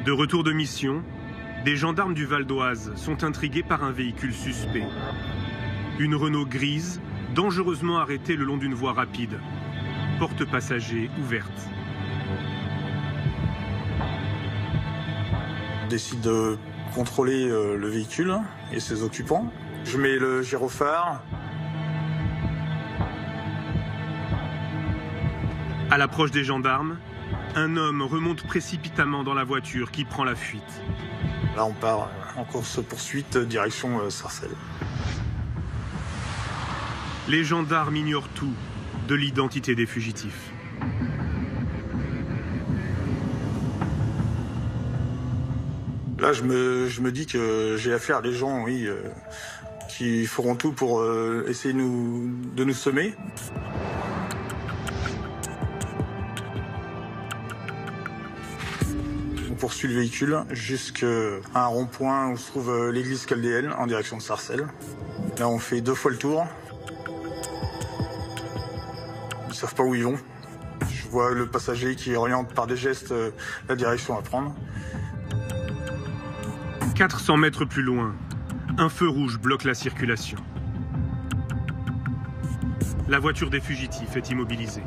De retour de mission, des gendarmes du Val d'Oise sont intrigués par un véhicule suspect. Une Renault grise, dangereusement arrêtée le long d'une voie rapide. Porte passager ouverte. On décide de contrôler le véhicule et ses occupants. Je mets le gyrophare. À l'approche des gendarmes, un homme remonte précipitamment dans la voiture qui prend la fuite. Là, on part en course-poursuite direction Sarcelles. Les gendarmes ignorent tout de l'identité des fugitifs. Là, je me dis que j'ai affaire à des gens, oui, qui feront tout pour essayer de nous semer. On poursuit le véhicule jusqu'à un rond-point où se trouve l'église chaldéenne en direction de Sarcelles. Là, on fait 2 fois le tour. Ils savent pas où ils vont. Je vois le passager qui oriente par des gestes la direction à prendre. 400 mètres plus loin, un feu rouge bloque la circulation. La voiture des fugitifs est immobilisée.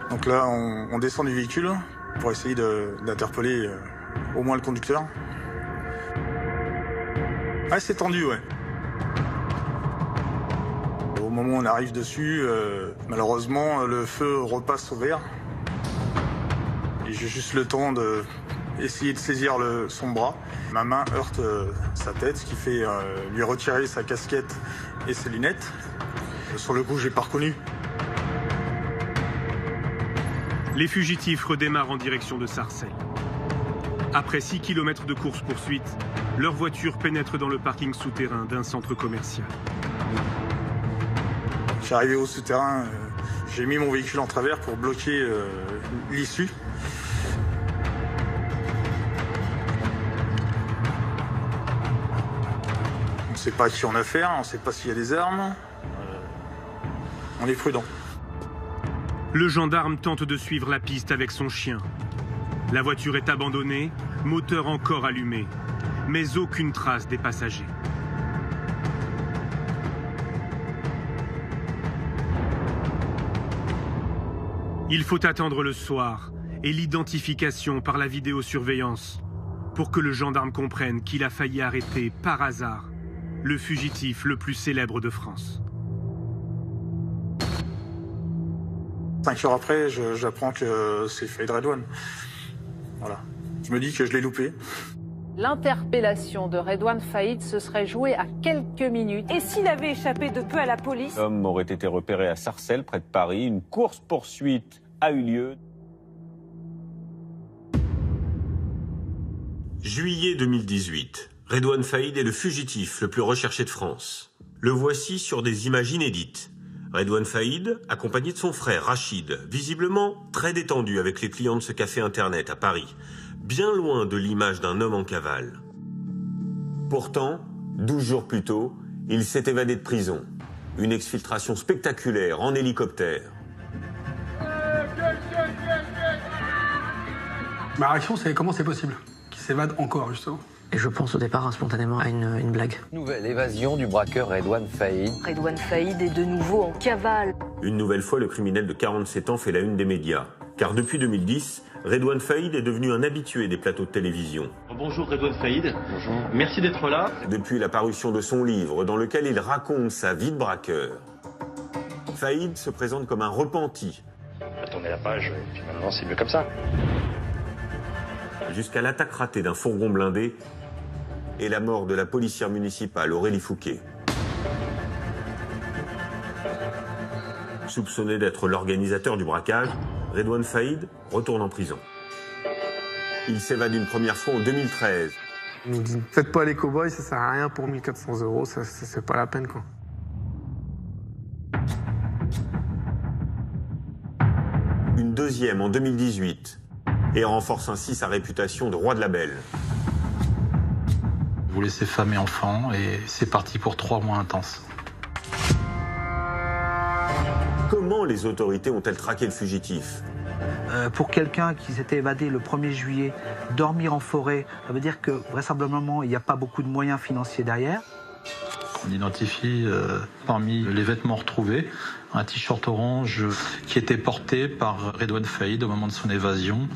Donc là, on descend du véhicule pour essayer d'interpeller au moins le conducteur. Ah, c'est tendu, ouais. Au moment où on arrive dessus, malheureusement, le feu repasse au vert. Et j'ai juste le temps d'essayer de saisir son bras. Ma main heurte sa tête, ce qui fait lui retirer sa casquette et ses lunettes. Sur le coup, j'ai pas reconnu. Les fugitifs redémarrent en direction de Sarcelles. Après 6 km de course-poursuite, leur voiture pénètre dans le parking souterrain d'un centre commercial. Je suis arrivé au souterrain, j'ai mis mon véhicule en travers pour bloquer l'issue. On ne sait pas à qui on a affaire, on ne sait pas s'il y a des armes. On est prudent. Le gendarme tente de suivre la piste avec son chien. La voiture est abandonnée, moteur encore allumé, mais aucune trace des passagers. Il faut attendre le soir et l'identification par la vidéosurveillance pour que le gendarme comprenne qu'il a failli arrêter par hasard le fugitif le plus célèbre de France. 5 heures après, j'apprends que c'est Faïd Redouane. Voilà. Je me dis que je l'ai loupé. L'interpellation de Redouane Faïd se serait jouée à quelques minutes. Et s'il avait échappé de peu à la police? L'homme aurait été repéré à Sarcelles, près de Paris. Une course-poursuite a eu lieu. Juillet 2018. Redouane Faïd est le fugitif le plus recherché de France. Le voici sur des images inédites. Redouane Faïd, accompagné de son frère Rachid, visiblement très détendu avec les clients de ce café internet à Paris, bien loin de l'image d'un homme en cavale. Pourtant, 12 jours plus tôt, il s'est évadé de prison. Une exfiltration spectaculaire en hélicoptère. Ma réaction, c'est comment c'est possible qu'il s'évade encore, justement. Et je pense au départ spontanément à une blague. Nouvelle évasion du braqueur Redouane Faïd. Redouane Faïd est de nouveau en cavale. Une nouvelle fois, le criminel de 47 ans fait la une des médias. Car depuis 2010, Redouane Faïd est devenu un habitué des plateaux de télévision. Bonjour Redouane Faïd. Bonjour. Merci d'être là. Depuis la parution de son livre, dans lequel il raconte sa vie de braqueur, Faïd se présente comme un repenti. On a tourné la page, et puis maintenant c'est mieux comme ça. Jusqu'à l'attaque ratée d'un fourgon blindé et la mort de la policière municipale Aurélie Fouquet. Soupçonné d'être l'organisateur du braquage, Redouane Faïd retourne en prison. Il s'évade une première fois en 2013. Il nous dit, faites pas les cow-boys, ça sert à rien pour 1400 €, ça c'est pas la peine, quoi. Une deuxième en 2018 et renforce ainsi sa réputation de roi de la belle. Vous laissez femme et enfants et c'est parti pour 3 mois intenses. Comment les autorités ont-elles traqué le fugitif? Pour quelqu'un qui s'était évadé le 1er juillet, dormir en forêt, ça veut dire que vraisemblablement il n'y a pas beaucoup de moyens financiers derrière. On identifie parmi les vêtements retrouvés un t-shirt orange qui était porté par Redouane Faïd au moment de son évasion.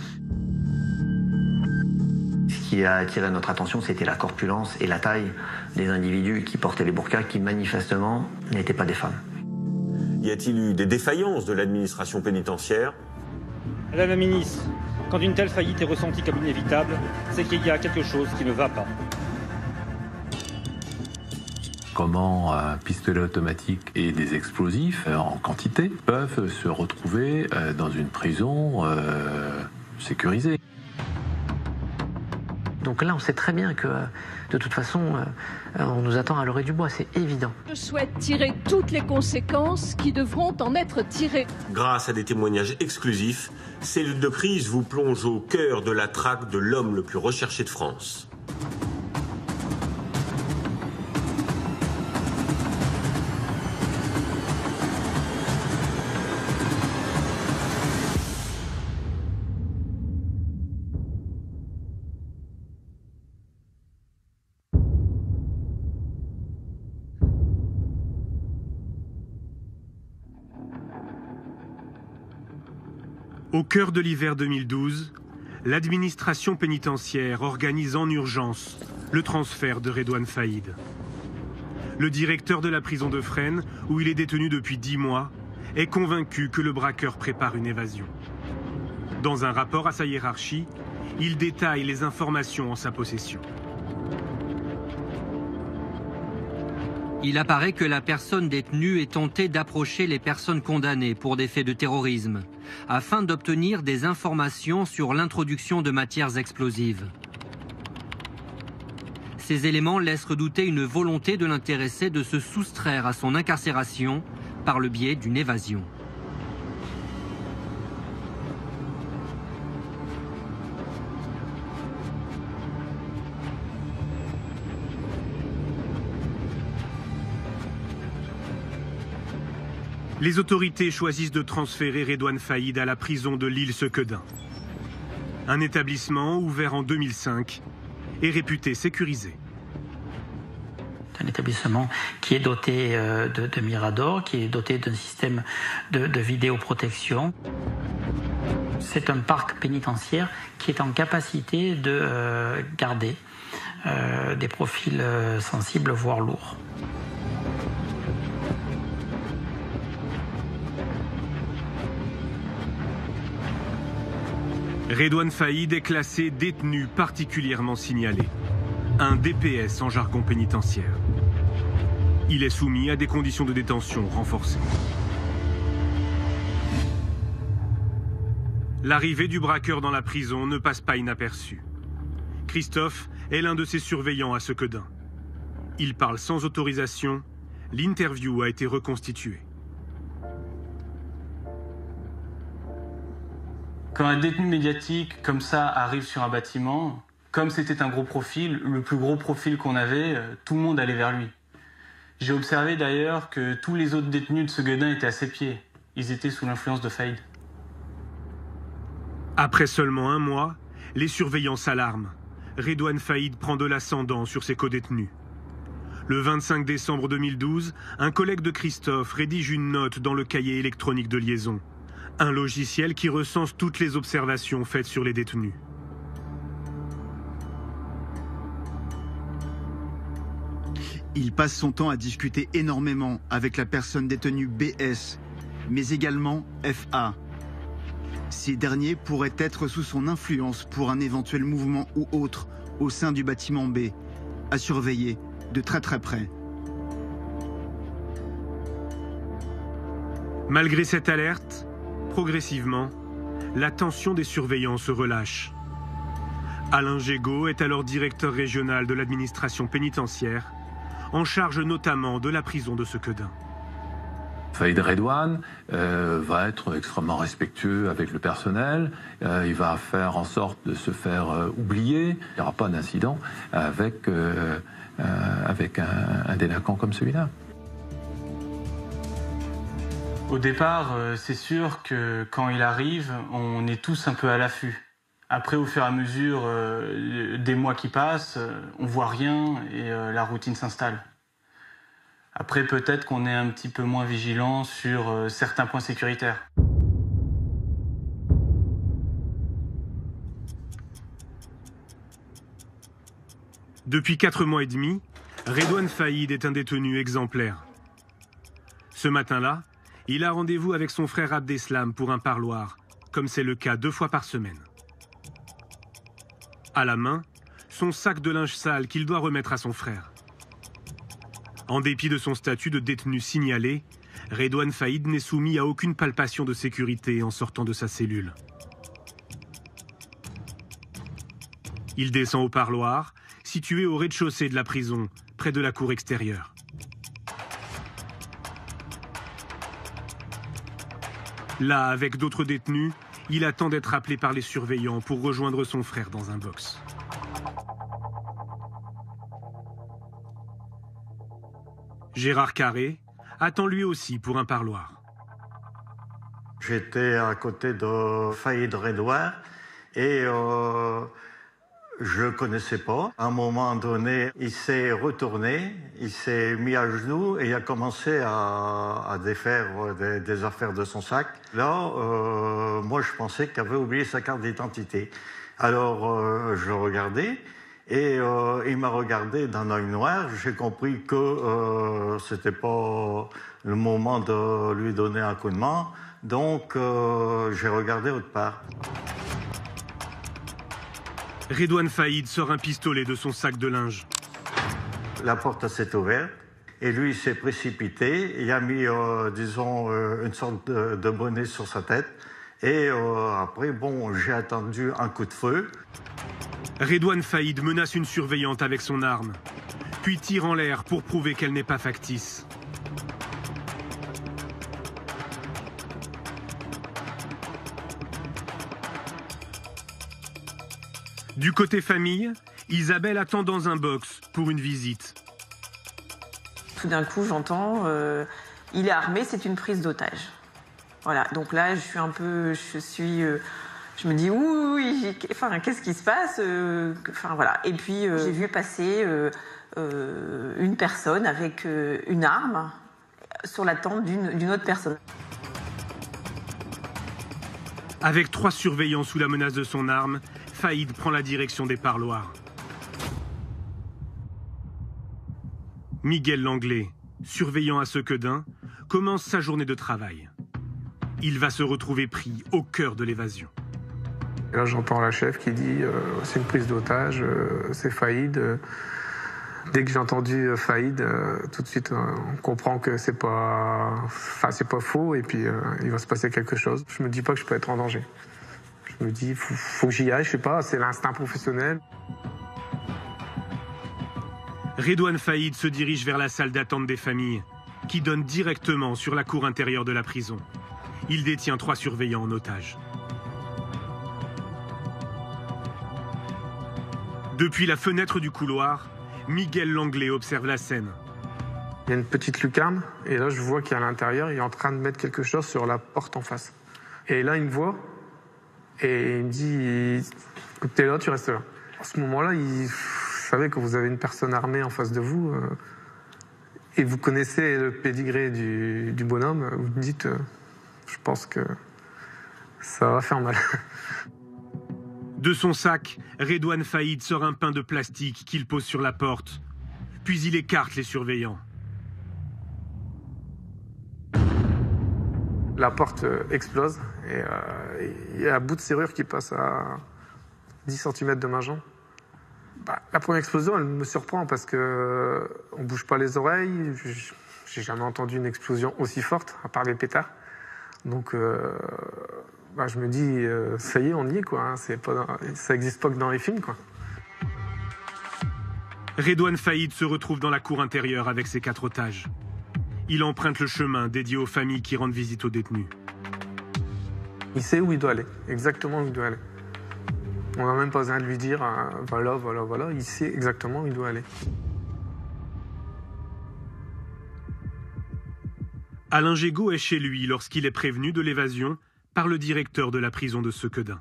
Ce qui a attiré notre attention, c'était la corpulence et la taille des individus qui portaient les burqas, qui manifestement n'étaient pas des femmes. Y a-t-il eu des défaillances de l'administration pénitentiaire? Madame la ministre, quand une telle faillite est ressentie comme inévitable, c'est qu'il y a quelque chose qui ne va pas. Comment un pistolet automatique et des explosifs en quantité peuvent se retrouver dans une prison sécurisée. Donc là, on sait très bien que, de toute façon, on nous attend à l'orée du bois, c'est évident. Je souhaite tirer toutes les conséquences qui devront en être tirées. Grâce à des témoignages exclusifs, Cellule de prise vous plonge au cœur de la traque de l'homme le plus recherché de France. Au cœur de l'hiver 2012, l'administration pénitentiaire organise en urgence le transfert de Redouane Faïd. Le directeur de la prison de Fresnes, où il est détenu depuis 10 mois, est convaincu que le braqueur prépare une évasion. Dans un rapport à sa hiérarchie, il détaille les informations en sa possession. Il apparaît que la personne détenue ait tenté d'approcher les personnes condamnées pour des faits de terrorisme, afin d'obtenir des informations sur l'introduction de matières explosives. Ces éléments laissent redouter une volonté de l'intéressé de se soustraire à son incarcération par le biais d'une évasion. Les autorités choisissent de transférer Redouane Faïd à la prison de l'Île-Sequedin. Un établissement ouvert en 2005 et réputé sécurisé. Un établissement qui est doté de miradors, qui est doté d'un système de vidéoprotection. C'est un parc pénitentiaire qui est en capacité de garder des profils sensibles, voire lourds. Redouane Faïd est classé détenu particulièrement signalé, un DPS en jargon pénitentiaire. Il est soumis à des conditions de détention renforcées. L'arrivée du braqueur dans la prison ne passe pas inaperçue. Christophe est l'un de ses surveillants à Sequedin. Il parle sans autorisation, l'interview a été reconstituée. Quand un détenu médiatique comme ça arrive sur un bâtiment, comme c'était un gros profil, le plus gros profil qu'on avait, tout le monde allait vers lui. J'ai observé d'ailleurs que tous les autres détenus de Sequedin étaient à ses pieds. Ils étaient sous l'influence de Faïd. Après seulement un mois, les surveillants s'alarment. Redouane Faïd prend de l'ascendant sur ses codétenus. Le 25 décembre 2012, un collègue de Christophe rédige une note dans le cahier électronique de liaison. Un logiciel qui recense toutes les observations faites sur les détenus. Il passe son temps à discuter énormément avec la personne détenue BS, mais également FA. Ces derniers pourraient être sous son influence pour un éventuel mouvement ou autre au sein du bâtiment B, à surveiller de très près. Malgré cette alerte, progressivement, la tension des surveillants se relâche. Alain Gégaud est alors directeur régional de l'administration pénitentiaire, en charge notamment de la prison de Sequedin. Faïd Redouane va être extrêmement respectueux avec le personnel, il va faire en sorte de se faire oublier, il n'y aura pas d'incident avec un délinquant comme celui-là. Au départ, c'est sûr que quand il arrive, on est tous un peu à l'affût. Après, au fur et à mesure des mois qui passent, on voit rien et la routine s'installe. Après, peut-être qu'on est un petit peu moins vigilant sur certains points sécuritaires. Depuis 4 mois et demi, Redouane Faïd est un détenu exemplaire. Ce matin-là, il a rendez-vous avec son frère Abdeslam pour un parloir, comme c'est le cas 2 fois par semaine. À la main, son sac de linge sale qu'il doit remettre à son frère. En dépit de son statut de détenu signalé, Redouane Faïd n'est soumis à aucune palpation de sécurité en sortant de sa cellule. Il descend au parloir, situé au rez-de-chaussée de la prison, près de la cour extérieure. Là, avec d'autres détenus, il attend d'être appelé par les surveillants pour rejoindre son frère dans un box. Gérard Carré attend lui aussi pour un parloir. J'étais à côté de Faïd Redouane et je ne connaissais pas. À un moment donné, il s'est retourné, il s'est mis à genoux et il a commencé à défaire des affaires de son sac. Là, moi, je pensais qu'il avait oublié sa carte d'identité. Alors, je regardais et il m'a regardé d'un œil noir. J'ai compris que c'était pas le moment de lui donner un coup de main. Donc, j'ai regardé autre part. Redouane Faïd sort un pistolet de son sac de linge. La porte s'est ouverte et lui s'est précipité. Il a mis, disons, une sorte de bonnet sur sa tête. Et après, bon, j'ai attendu un coup de feu. Redouane Faïd menace une surveillante avec son arme, puis tire en l'air pour prouver qu'elle n'est pas factice. Du côté famille, Isabelle attend dans un box pour une visite. Tout d'un coup, j'entends il est armé, c'est une prise d'otage. Voilà, donc là, je me dis oui, enfin, qu'est-ce qui se passe enfin, voilà. Et puis, j'ai vu passer une personne avec une arme sur la tente d'une autre personne. Avec 3 surveillants sous la menace de son arme, Faïd prend la direction des parloirs. Miguel Langlais, surveillant à Sequedin, commence sa journée de travail. Il va se retrouver pris au cœur de l'évasion. Là, j'entends la chef qui dit c'est une prise d'otage, c'est Faïd. Dès que j'ai entendu Faïd, tout de suite, on comprend que c'est pas faux et puis il va se passer quelque chose. Je me dis pas que je peux être en danger. Je me dis, faut que j'y aille, je sais pas, c'est l'instinct professionnel. Redouane Faïd se dirige vers la salle d'attente des familles, qui donne directement sur la cour intérieure de la prison. Il détient 3 surveillants en otage. Depuis la fenêtre du couloir, Miguel Langlais observe la scène. Il y a une petite lucarne, et là je vois qu'à l'intérieur, il est en train de mettre quelque chose sur la porte en face. Et là, il me voit, et il me dit, t'es là, tu restes là. À ce moment-là, vous savez que vous avez une personne armée en face de vous, et vous connaissez le pédigré du bonhomme, vous me dites, je pense que ça va faire mal. De son sac, Redouane Faïd sort un pain de plastique qu'il pose sur la porte, puis il écarte les surveillants. La porte explose et il y a un bout de serrure qui passe à 10 cm de ma jambe. La première explosion, elle me surprend parce que on bouge pas les oreilles. J'ai jamais entendu une explosion aussi forte, à part les pétards. Donc, je me dis, ça y est, on y est, quoi. Hein. Ça n'existe pas que dans les films, quoi. Redouane Faïd se retrouve dans la cour intérieure avec ses 4 otages. Il emprunte le chemin dédié aux familles qui rendent visite aux détenus. Il sait où il doit aller, exactement où il doit aller. On n'a même pas besoin de lui dire, voilà, il sait exactement où il doit aller. Alain Gégaud est chez lui lorsqu'il est prévenu de l'évasion par le directeur de la prison de Sequedin.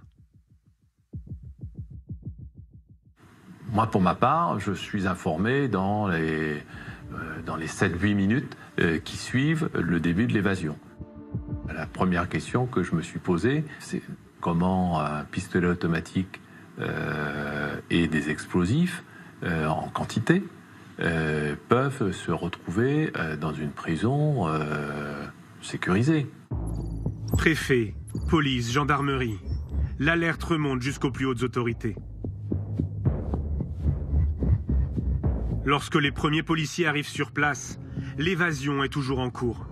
Moi, pour ma part, je suis informé dans les 7-8 minutes qui suivent le début de l'évasion. La première question que je me suis posée, c'est comment un pistolet automatique et des explosifs en quantité peuvent se retrouver dans une prison sécurisée. Préfet, police, gendarmerie, l'alerte remonte jusqu'aux plus hautes autorités. Lorsque les premiers policiers arrivent sur place, l'évasion est toujours en cours.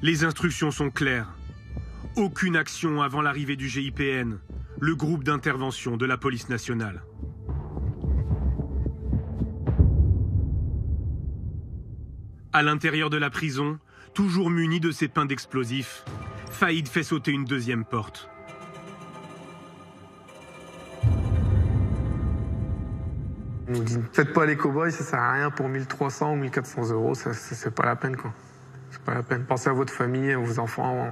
Les instructions sont claires. Aucune action avant l'arrivée du GIPN, le groupe d'intervention de la police nationale. À l'intérieur de la prison, toujours muni de ses pains d'explosifs, Faïd fait sauter une deuxième porte. Il nous dit, faites pas les cow-boys, ça sert à rien pour 1300 ou 1400 euros, c'est pas la peine quoi. C'est pas la peine. Pensez à votre famille, à vos enfants.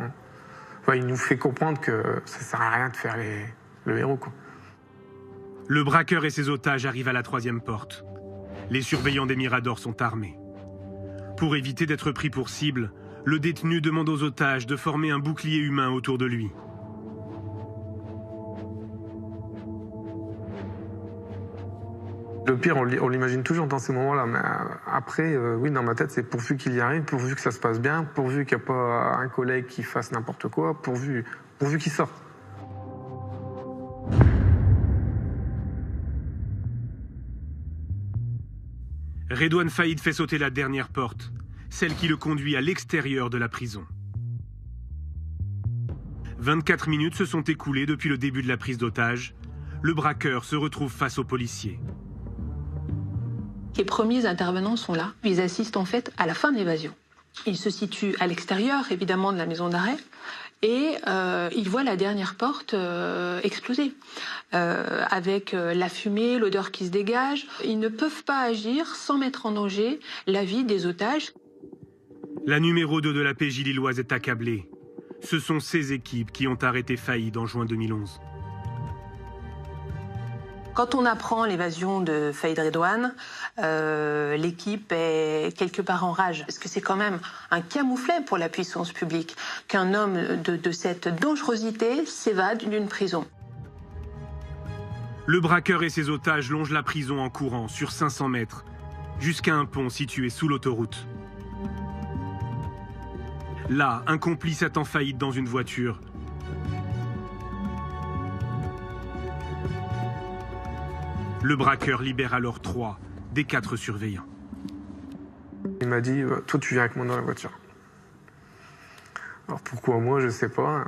Enfin, il nous fait comprendre que ça sert à rien de faire le héros quoi. Le braqueur et ses otages arrivent à la troisième porte. Les surveillants des Miradors sont armés. Pour éviter d'être pris pour cible, le détenu demande aux otages de former un bouclier humain autour de lui. Le pire, on l'imagine toujours dans ces moments-là, mais après, oui, dans ma tête, c'est pourvu qu'il y arrive, pourvu que ça se passe bien, pourvu qu'il n'y a pas un collègue qui fasse n'importe quoi, pourvu qu'il sorte. Redouane Faïd fait sauter la dernière porte, celle qui le conduit à l'extérieur de la prison. 24 minutes se sont écoulées depuis le début de la prise d'otage. Le braqueur se retrouve face aux policiers. Les premiers intervenants sont là. Ils assistent en fait à la fin de l'évasion. Ils se situent à l'extérieur, évidemment, de la maison d'arrêt, et ils voient la dernière porte exploser. Avec la fumée, l'odeur qui se dégage, ils ne peuvent pas agir sans mettre en danger la vie des otages. La numéro 2 de la PJ lilloise est accablée. Ce sont ces équipes qui ont arrêté Faïd en juin 2011. Quand on apprend l'évasion de Faïd Redouane, l'équipe est quelque part en rage. Parce que c'est quand même un camouflet pour la puissance publique qu'un homme de cette dangerosité s'évade d'une prison. Le braqueur et ses otages longent la prison en courant sur 500 mètres, jusqu'à un pont situé sous l'autoroute. Là, un complice attend Faïd dans une voiture. Le braqueur libère alors 3 des 4 surveillants. Il m'a dit, toi tu viens avec moi dans la voiture. Alors pourquoi moi, je sais pas.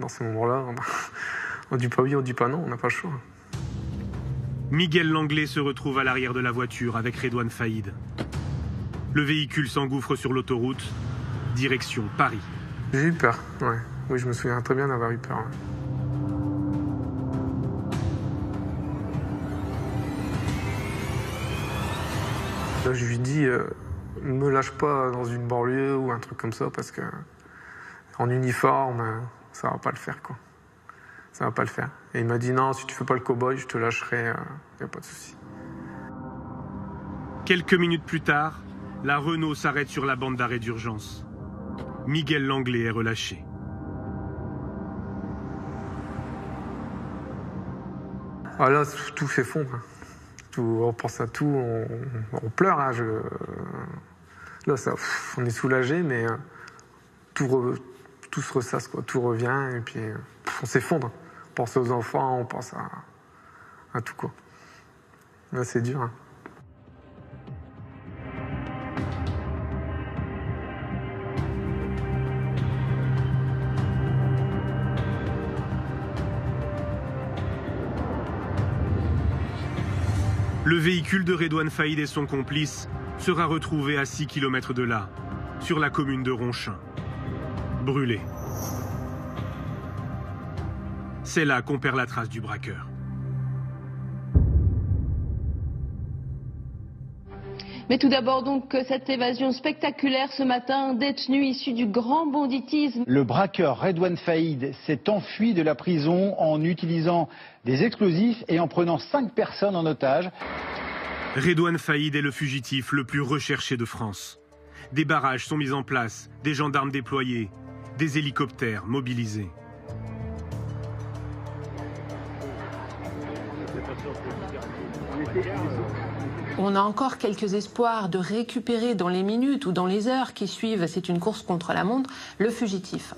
Dans ces moments-là, on dit pas oui, on dit pas non, on n'a pas le choix. Miguel Langlais se retrouve à l'arrière de la voiture avec Redouane Faïd. Le véhicule s'engouffre sur l'autoroute, direction Paris. J'ai eu peur, ouais. Oui, je me souviens très bien d'avoir eu peur. Ouais. Là, je lui dis, me lâche pas dans une banlieue ou un truc comme ça, parce que en uniforme, ça va pas le faire, quoi. Ça va pas le faire. Et il m'a dit, non, si tu fais pas le cow-boy, je te lâcherai, y a pas de souci. Quelques minutes plus tard, la Renault s'arrête sur la bande d'arrêt d'urgence. Miguel Langlais est relâché. Ah là, tout s'effondre. On pense à tout, on pleure. Hein, là, ça, on est soulagé, mais tout se ressasse, quoi. Tout revient, et puis on s'effondre. On pense aux enfants, on pense à tout, quoi. Là, c'est dur. Hein. Le véhicule de Redouane Faïd et son complice sera retrouvé à 6 km de là, sur la commune de Ronchin. Brûlé. C'est là qu'on perd la trace du braqueur. Mais tout d'abord donc cette évasion spectaculaire ce matin, un détenu issu du grand banditisme. Le braqueur Redouane Faïd s'est enfui de la prison en utilisant des explosifs et en prenant 5 personnes en otage. Redouane Faïd est le fugitif le plus recherché de France. Des barrages sont mis en place, des gendarmes déployés, des hélicoptères mobilisés. On a encore quelques espoirs de récupérer dans les minutes ou dans les heures qui suivent, c'est une course contre la montre, le fugitif.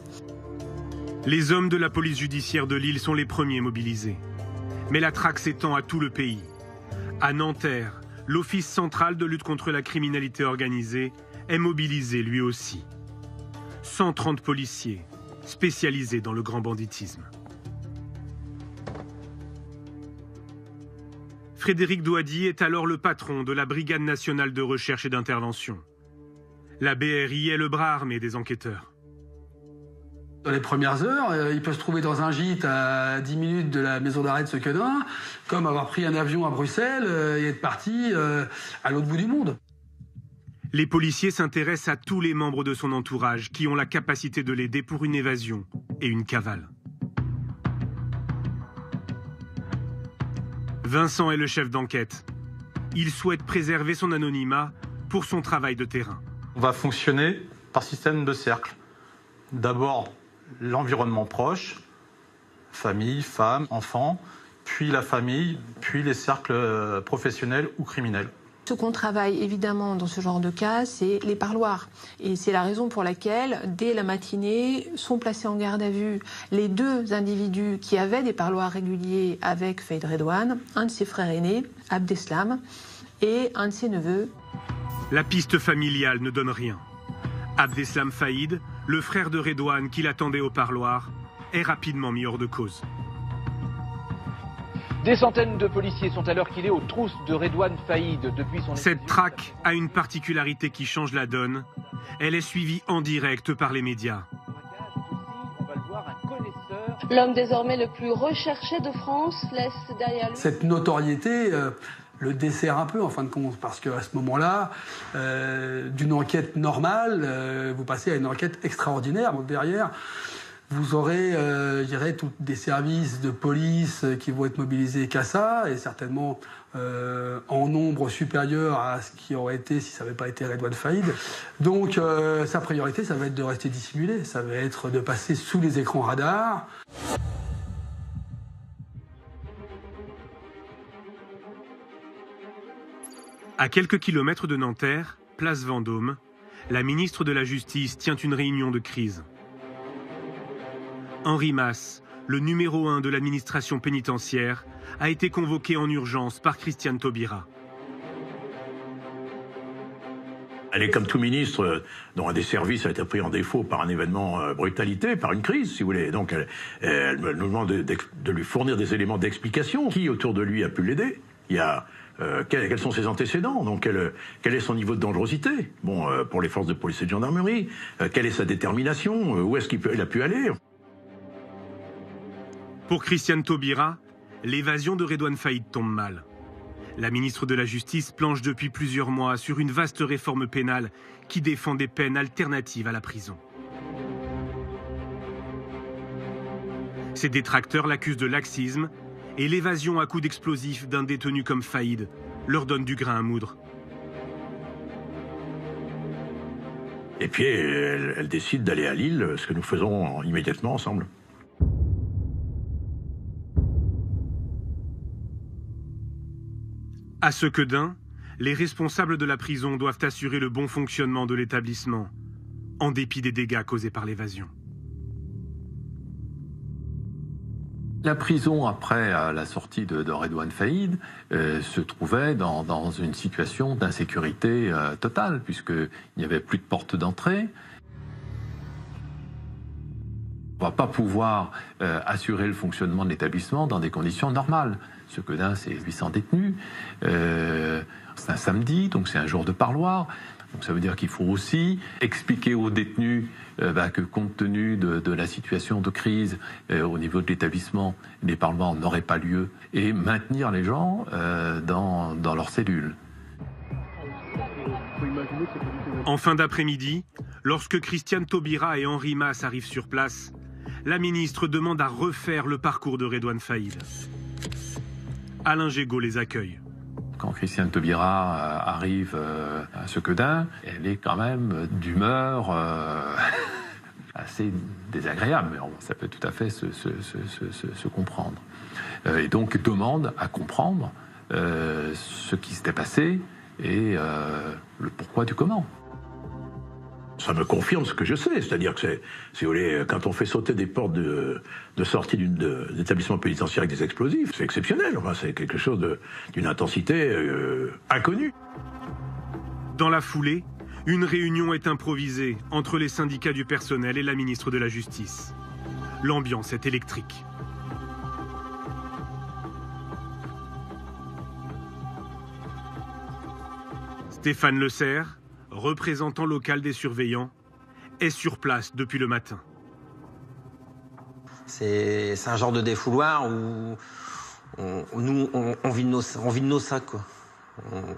Les hommes de la police judiciaire de Lille sont les premiers mobilisés. Mais la traque s'étend à tout le pays. À Nanterre, l'Office central de lutte contre la criminalité organisée est mobilisé lui aussi. 130 policiers spécialisés dans le grand banditisme. Frédéric Douady est alors le patron de la Brigade nationale de recherche et d'intervention. La BRI est le bras armé des enquêteurs. Dans les premières heures, il peut se trouver dans un gîte à 10 minutes de la maison d'arrêt de Sequedin, comme avoir pris un avion à Bruxelles et être parti à l'autre bout du monde. Les policiers s'intéressent à tous les membres de son entourage qui ont la capacité de l'aider pour une évasion et une cavale. Vincent est le chef d'enquête. Il souhaite préserver son anonymat pour son travail de terrain. On va fonctionner par système de cercle. D'abord, l'environnement proche, famille, femme, enfant, puis la famille, puis les cercles professionnels ou criminels. Ce qu'on travaille évidemment dans ce genre de cas, c'est les parloirs. Et c'est la raison pour laquelle, dès la matinée, sont placés en garde à vue les 2 individus qui avaient des parloirs réguliers avec Faïd Redouane, un de ses frères aînés, Abdeslam, et un de ses neveux. La piste familiale ne donne rien. Abdeslam Faïd, le frère de Redouane qui l'attendait au parloir, est rapidement mis hors de cause. Des centaines de policiers sont à l'heure qu'il est aux trousses de Redouane Faïd depuis son... Cette traque a une particularité qui change la donne. Elle est suivie en direct par les médias. L'homme désormais le plus recherché de France laisse derrière lui... Cette notoriété le dessert un peu en fin de compte, parce qu'à ce moment-là, d'une enquête normale, vous passez à une enquête extraordinaire. Donc derrière, vous aurez, je dirais, tous des services de police qui vont être mobilisés qu'à ça, et certainement en nombre supérieur à ce qui aurait été si ça n'avait pas été Redouane Faïd. Donc sa priorité, ça va être de rester dissimulé, ça va être de passer sous les écrans radars. À quelques kilomètres de Nanterre, place Vendôme, la ministre de la Justice tient une réunion de crise. Henri Masse, le numéro 1 de l'administration pénitentiaire, a été convoqué en urgence par Christiane Taubira. Elle est comme tout ministre dont un des services a été pris en défaut par un événement brutalité, par une crise, si vous voulez. Donc elle nous demande de lui fournir des éléments d'explication. Qui autour de lui a pu l'aider? Il y a quels sont ses antécédents? Donc quel est son niveau de dangerosité? Bon, pour les forces de police et de gendarmerie, quelle est sa détermination? Où est-ce qu'il a pu aller? Pour Christiane Taubira, l'évasion de Redouane Faïd tombe mal. La ministre de la Justice planche depuis plusieurs mois sur une vaste réforme pénale qui défend des peines alternatives à la prison. Ses détracteurs l'accusent de laxisme et l'évasion à coups d'explosifs d'un détenu comme Faïd leur donne du grain à moudre. Et puis elle décide d'aller à Lille, ce que nous faisons immédiatement ensemble. À Sequedin, les responsables de la prison doivent assurer le bon fonctionnement de l'établissement, en dépit des dégâts causés par l'évasion. La prison, après la sortie de Redouane Faïd, se trouvait dans une situation d'insécurité totale, puisqu'il n'y avait plus de porte d'entrée. On ne va pas pouvoir assurer le fonctionnement de l'établissement dans des conditions normales. Sequedin, c'est 800 détenus. C'est un samedi, donc c'est un jour de parloir. Donc ça veut dire qu'il faut aussi expliquer aux détenus que compte tenu de la situation de crise au niveau de l'établissement, les parlements n'auraient pas lieu, et maintenir les gens dans leurs cellules. En fin d'après-midi, lorsque Christiane Taubira et Henri Mas arrivent sur place, la ministre demande à refaire le parcours de Redouane Faïd. Alain Gégaud les accueille. Quand Christiane Taubira arrive à Sequedin, elle est quand même d'humeur assez désagréable, mais ça peut tout à fait se comprendre. Et donc demande à comprendre ce qui s'était passé et le pourquoi du comment. Ça me confirme ce que je sais, c'est-à-dire que si vous voulez, quand on fait sauter des portes de sortie d'établissement pénitentiaire avec des explosifs, c'est exceptionnel, enfin, c'est quelque chose d'une intensité inconnue. Dans la foulée, une réunion est improvisée entre les syndicats du personnel et la ministre de la Justice. L'ambiance est électrique. Stéphane Le Serre, représentant local des surveillants, est sur place depuis le matin. C'est un genre de défouloir où on vide nos sacs, quoi.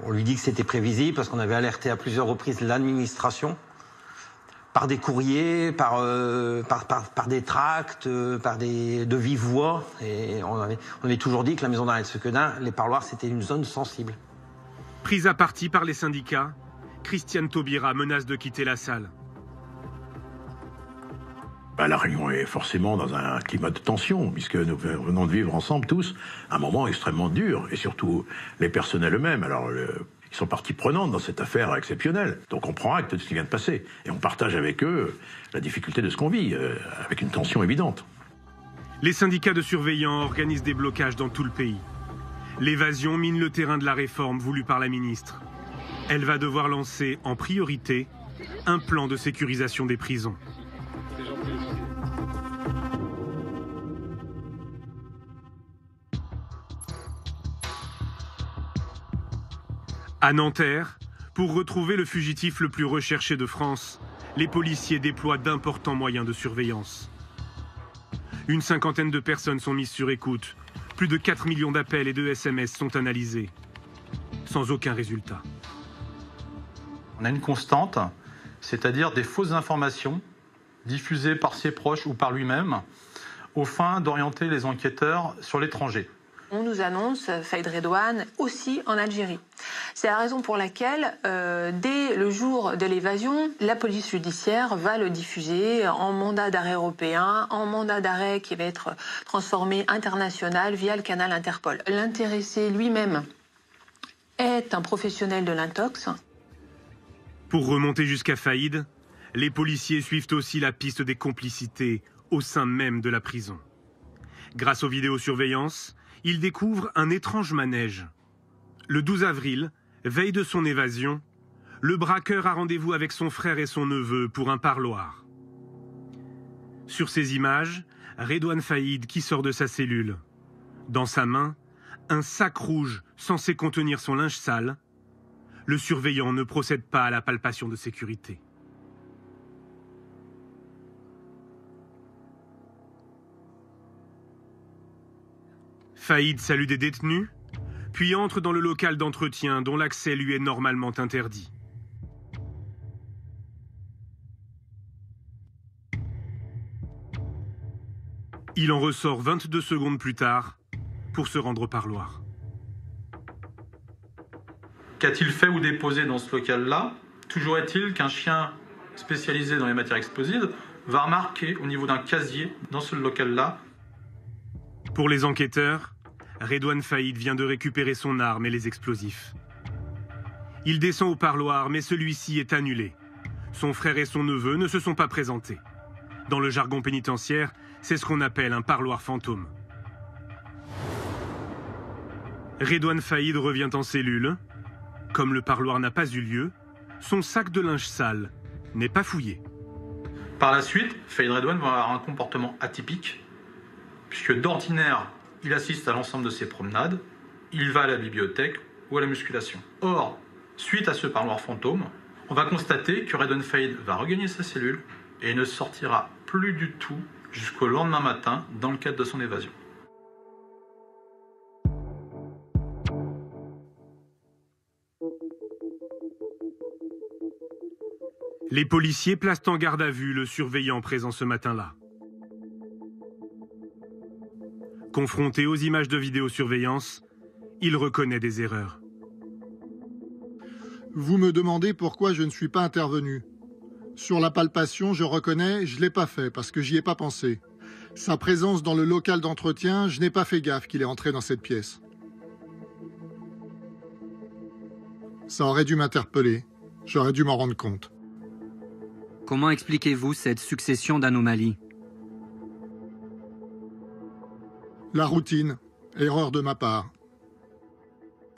On lui dit que c'était prévisible parce qu'on avait alerté à plusieurs reprises l'administration par des courriers, par des tracts, de vive voix. Et on avait toujours dit que la maison d'arrêt de Sequedin, les parloirs, c'était une zone sensible. Prise à partie par les syndicats, Christiane Taubira menace de quitter la salle. La réunion est forcément dans un climat de tension, puisque nous venons de vivre ensemble tous un moment extrêmement dur, et surtout les personnels eux-mêmes. Alors, ils sont partie prenante dans cette affaire exceptionnelle. Donc on prend acte de ce qui vient de passer, et on partage avec eux la difficulté de ce qu'on vit, avec une tension évidente. Les syndicats de surveillants organisent des blocages dans tout le pays. L'évasion mine le terrain de la réforme voulue par la ministre. Elle va devoir lancer en priorité un plan de sécurisation des prisons. À Nanterre, pour retrouver le fugitif le plus recherché de France, les policiers déploient d'importants moyens de surveillance. Une cinquantaine de personnes sont mises sur écoute. Plus de 4 millions d'appels et de SMS sont analysés, sans aucun résultat. On a une constante, c'est-à-dire des fausses informations diffusées par ses proches ou par lui-même, aux fins d'orienter les enquêteurs sur l'étranger. On nous annonce Faïd Redouane aussi en Algérie. C'est la raison pour laquelle, dès le jour de l'évasion, la police judiciaire va le diffuser en mandat d'arrêt européen, en mandat d'arrêt qui va être transformé international via le canal Interpol. L'intéressé lui-même est un professionnel de l'intox. Pour remonter jusqu'à Faïd, les policiers suivent aussi la piste des complicités au sein même de la prison. Grâce aux vidéosurveillances, ils découvrent un étrange manège. Le 12 avril, veille de son évasion, le braqueur a rendez-vous avec son frère et son neveu pour un parloir. Sur ces images, Redouane Faïd qui sort de sa cellule. Dans sa main, un sac rouge censé contenir son linge sale. Le surveillant ne procède pas à la palpation de sécurité. Faïd salue des détenus, puis entre dans le local d'entretien dont l'accès lui est normalement interdit. Il en ressort 22 secondes plus tard pour se rendre au parloir. Qu'a-t-il fait ou déposé dans ce local-là? Toujours est-il qu'un chien spécialisé dans les matières explosives va remarquer au niveau d'un casier dans ce local-là. Pour les enquêteurs, Redouane Faïd vient de récupérer son arme et les explosifs. Il descend au parloir, mais celui-ci est annulé. Son frère et son neveu ne se sont pas présentés. Dans le jargon pénitentiaire, c'est ce qu'on appelle un parloir fantôme. Redouane Faïd revient en cellule. Comme le parloir n'a pas eu lieu, son sac de linge sale n'est pas fouillé. Par la suite, Faïd Redouane va avoir un comportement atypique, puisque d'ordinaire, il assiste à l'ensemble de ses promenades, il va à la bibliothèque ou à la musculation. Or, suite à ce parloir fantôme, on va constater que Redouane Faïd va regagner sa cellule et ne sortira plus du tout jusqu'au lendemain matin dans le cadre de son évasion. Les policiers placent en garde à vue le surveillant présent ce matin-là. Confronté aux images de vidéosurveillance, il reconnaît des erreurs. Vous me demandez pourquoi je ne suis pas intervenu. Sur la palpation, je reconnais, je ne l'ai pas fait parce que j'y ai pas pensé. Sa présence dans le local d'entretien, je n'ai pas fait gaffe qu'il est entré dans cette pièce. Ça aurait dû m'interpeller. J'aurais dû m'en rendre compte. Comment expliquez-vous cette succession d'anomalies? La routine. Erreur de ma part.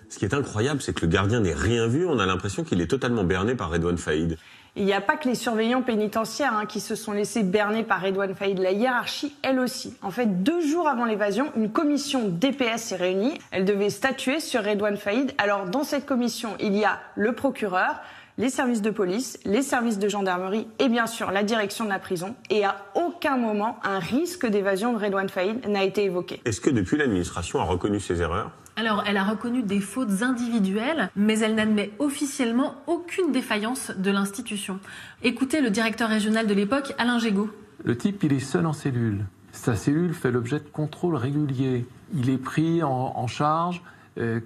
Ce qui est incroyable, c'est que le gardien n'ait rien vu. On a l'impression qu'il est totalement berné par Redouane Faïd. Il n'y a pas que les surveillants pénitentiaires qui se sont laissés berner par Redouane Faïd. La hiérarchie, elle aussi. En fait, 2 jours avant l'évasion, une commission DPS s'est réunie. Elle devait statuer sur Redouane Faïd. Alors, dans cette commission, il y a le procureur, les services de police, les services de gendarmerie et bien sûr la direction de la prison. Et à aucun moment, un risque d'évasion de Redouane Faïd n'a été évoqué. Est-ce que depuis l'administration a reconnu ses erreurs ? Alors, elle a reconnu des fautes individuelles, mais elle n'admet officiellement aucune défaillance de l'institution. Écoutez le directeur régional de l'époque, Alain Gégaud. Le type, il est seul en cellule. Sa cellule fait l'objet de contrôles réguliers. Il est pris en charge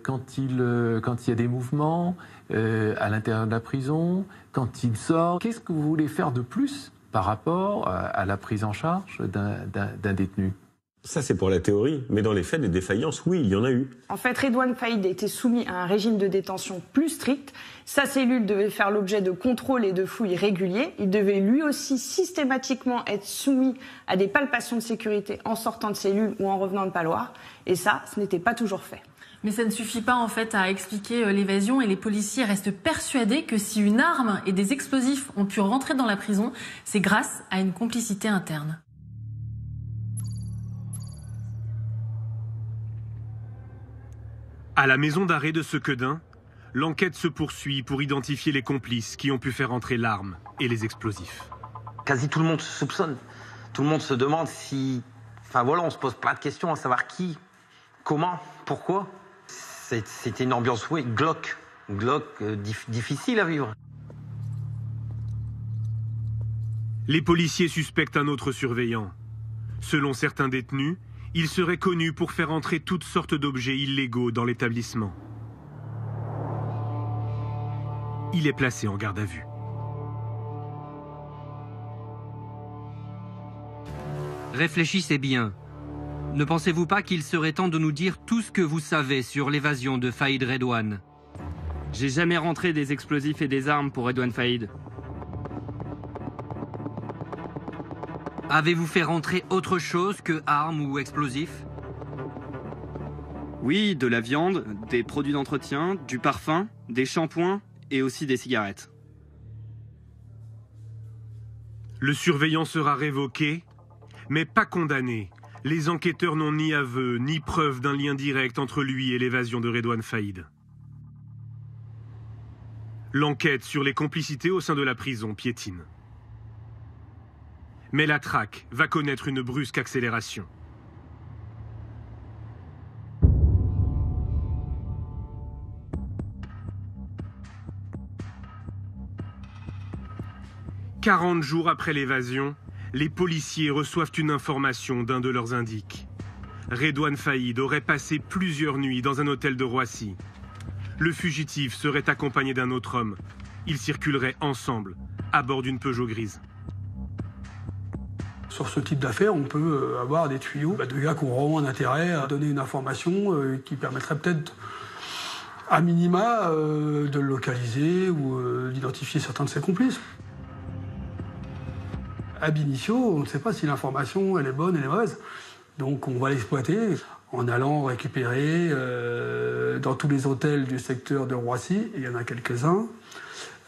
quand il y a des mouvements à l'intérieur de la prison, quand il sort. Qu'est-ce que vous voulez faire de plus par rapport à la prise en charge d'un détenu ? Ça, c'est pour la théorie, mais dans les faits, des défaillances, oui, il y en a eu. En fait, Redouane Faïd était soumis à un régime de détention plus strict. Sa cellule devait faire l'objet de contrôles et de fouilles réguliers. Il devait lui aussi systématiquement être soumis à des palpations de sécurité en sortant de cellule ou en revenant de Paloire. Et ça, ce n'était pas toujours fait. Mais ça ne suffit pas en fait à expliquer l'évasion et les policiers restent persuadés que si une arme et des explosifs ont pu rentrer dans la prison, c'est grâce à une complicité interne. À la maison d'arrêt de Sequedin, l'enquête se poursuit pour identifier les complices qui ont pu faire entrer l'arme et les explosifs. Quasi tout le monde se soupçonne. Tout le monde se demande si... Enfin voilà, on se pose plein de questions à savoir qui, comment, pourquoi. C'était une ambiance, oui, glauque, difficile à vivre. Les policiers suspectent un autre surveillant. Selon certains détenus, il serait connu pour faire entrer toutes sortes d'objets illégaux dans l'établissement. Il est placé en garde à vue. Réfléchissez bien. Ne pensez-vous pas qu'il serait temps de nous dire tout ce que vous savez sur l'évasion de Faïd Redouane? J'ai jamais rentré des explosifs et des armes pour Redouane Faïd. Avez-vous fait rentrer autre chose que armes ou explosifs? Oui, de la viande, des produits d'entretien, du parfum, des shampoings et aussi des cigarettes. Le surveillant sera révoqué, mais pas condamné. Les enquêteurs n'ont ni aveu, ni preuve d'un lien direct entre lui et l'évasion de Redouane Faïd. L'enquête sur les complicités au sein de la prison piétine. Mais la traque va connaître une brusque accélération. « 40 jours après l'évasion, les policiers reçoivent une information d'un de leurs indiques. Redouane Faïd aurait passé plusieurs nuits dans un hôtel de Roissy. Le fugitif serait accompagné d'un autre homme. Ils circuleraient ensemble, à bord d'une Peugeot grise. Sur ce type d'affaires, on peut avoir des tuyaux de gars qui ont vraiment un intérêt à donner une information qui permettrait peut-être, à minima, de le localiser ou d'identifier certains de ses complices. Ab initio, on ne sait pas si l'information elle est bonne, elle est mauvaise. Donc on va l'exploiter en allant récupérer dans tous les hôtels du secteur de Roissy, il y en a quelques-uns,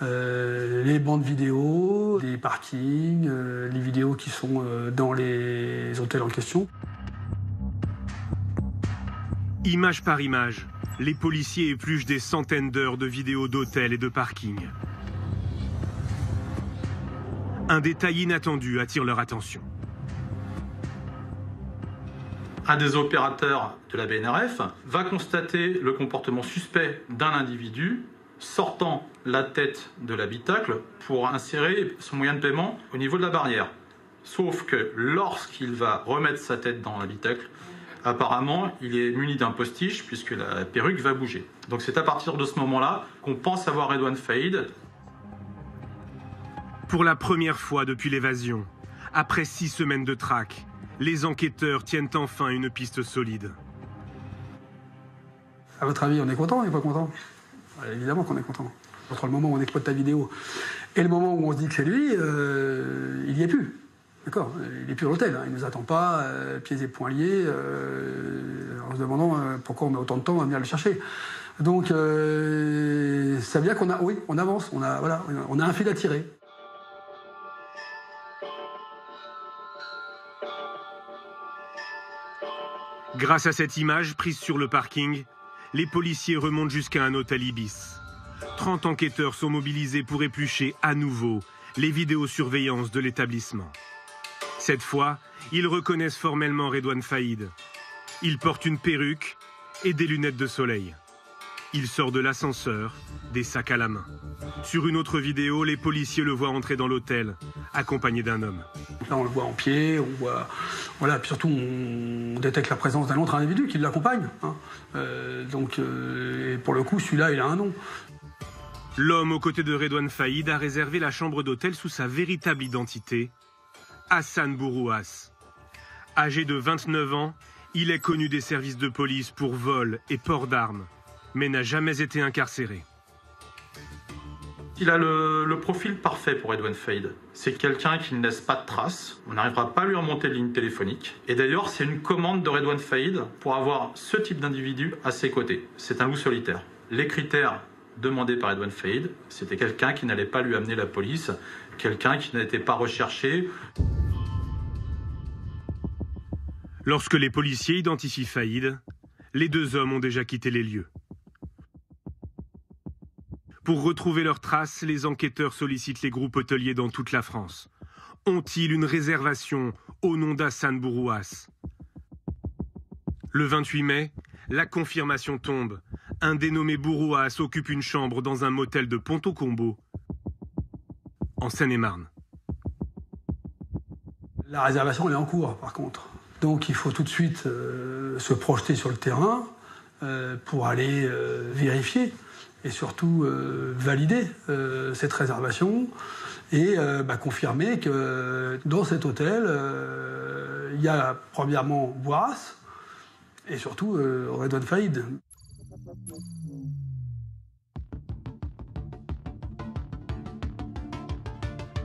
les bandes vidéo, les parkings, les vidéos qui sont dans les hôtels en question. Image par image, les policiers épluchent des centaines d'heures de vidéos d'hôtels et de parkings. Un détail inattendu attire leur attention. Un des opérateurs de la BNRF va constater le comportement suspect d'un individu sortant la tête de l'habitacle pour insérer son moyen de paiement au niveau de la barrière. Sauf que lorsqu'il va remettre sa tête dans l'habitacle, apparemment, il est muni d'un postiche puisque la perruque va bouger. Donc c'est à partir de ce moment-là qu'on pense avoir Redouane Faïd. Pour la première fois depuis l'évasion, après 6 semaines de traque, les enquêteurs tiennent enfin une piste solide. À votre avis, on est content ou on n'est pas content? Évidemment qu'on est content. Entre le moment où on exploite ta vidéo et le moment où on se dit que c'est lui, il n'y est plus. D'accord, il n'est plus à l'hôtel, hein. Il ne nous attend pas, pieds et poings liés, en se demandant pourquoi on met autant de temps à venir le chercher. Donc, ça veut dire qu'on a, oui, on avance, on a un fil à tirer. Grâce à cette image prise sur le parking, les policiers remontent jusqu'à un hôtel Ibis. 30 enquêteurs sont mobilisés pour éplucher à nouveau les vidéosurveillances de l'établissement. Cette fois, ils reconnaissent formellement Redouane Faïd. Il porte une perruque et des lunettes de soleil. Il sort de l'ascenseur, des sacs à la main. Sur une autre vidéo, les policiers le voient entrer dans l'hôtel, accompagné d'un homme. Là, on le voit en pied, on voit... Voilà, puis surtout, on détecte la présence d'un autre individu qui l'accompagne. Hein. Et pour le coup, celui-là, il a un nom. L'homme aux côtés de Redouane Faïd a réservé la chambre d'hôtel sous sa véritable identité, Hassan Bourouas. Âgé de 29 ans, il est connu des services de police pour vol et port d'armes, mais n'a jamais été incarcéré. Il a le profil parfait pour Redouane Faïd. C'est quelqu'un qui ne laisse pas de traces. On n'arrivera pas à lui remonter de ligne téléphonique. Et d'ailleurs, c'est une commande de Redouane Faïd pour avoir ce type d'individu à ses côtés. C'est un loup solitaire. Les critères demandés par Redouane Faïd, c'était quelqu'un qui n'allait pas lui amener la police, quelqu'un qui n'était pas recherché. Lorsque les policiers identifient Faïd, les 2 hommes ont déjà quitté les lieux. Pour retrouver leurs traces, les enquêteurs sollicitent les groupes hôteliers dans toute la France. Ont-ils une réservation au nom d'Hassan Bourouas? Le 28 mai, la confirmation tombe. Un dénommé Bourouas occupe une chambre dans un motel de Ponto-Combo, en Seine-et-Marne. La réservation, elle est en cours, par contre. Donc il faut tout de suite se projeter sur le terrain pour aller vérifier et surtout valider cette réservation et confirmer que dans cet hôtel, il y a premièrement Bourouas et surtout Redouane Faïd.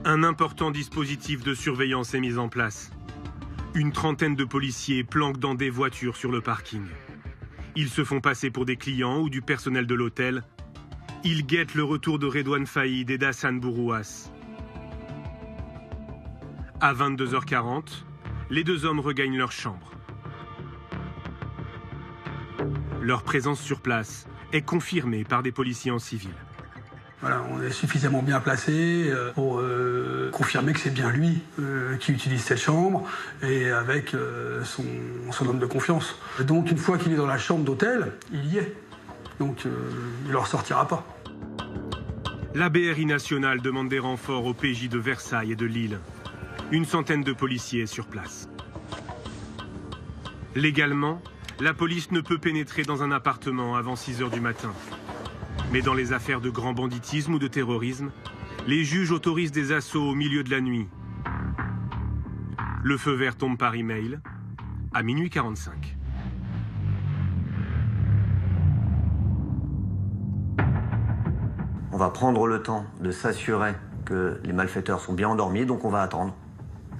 Un important dispositif de surveillance est mis en place. Une trentaine de policiers planquent dans des voitures sur le parking. Ils se font passer pour des clients ou du personnel de l'hôtel. Ils guettent le retour de Redouane Faïd et d'Hassan Bourouas. À 22h40, les 2 hommes regagnent leur chambre. Leur présence sur place est confirmée par des policiers en civil. Voilà, on est suffisamment bien placé pour confirmer que c'est bien lui qui utilise cette chambre et avec son homme de confiance. Donc une fois qu'il est dans la chambre d'hôtel, il y est. Donc il ne en ressortira pas. La BRI nationale demande des renforts au PJ de Versailles et de Lille. Une centaine de policiers est sur place. Légalement, la police ne peut pénétrer dans un appartement avant 6h du matin. Mais dans les affaires de grand banditisme ou de terrorisme, les juges autorisent des assauts au milieu de la nuit. Le feu vert tombe par email à 00h45. On va prendre le temps de s'assurer que les malfaiteurs sont bien endormis, donc on va attendre.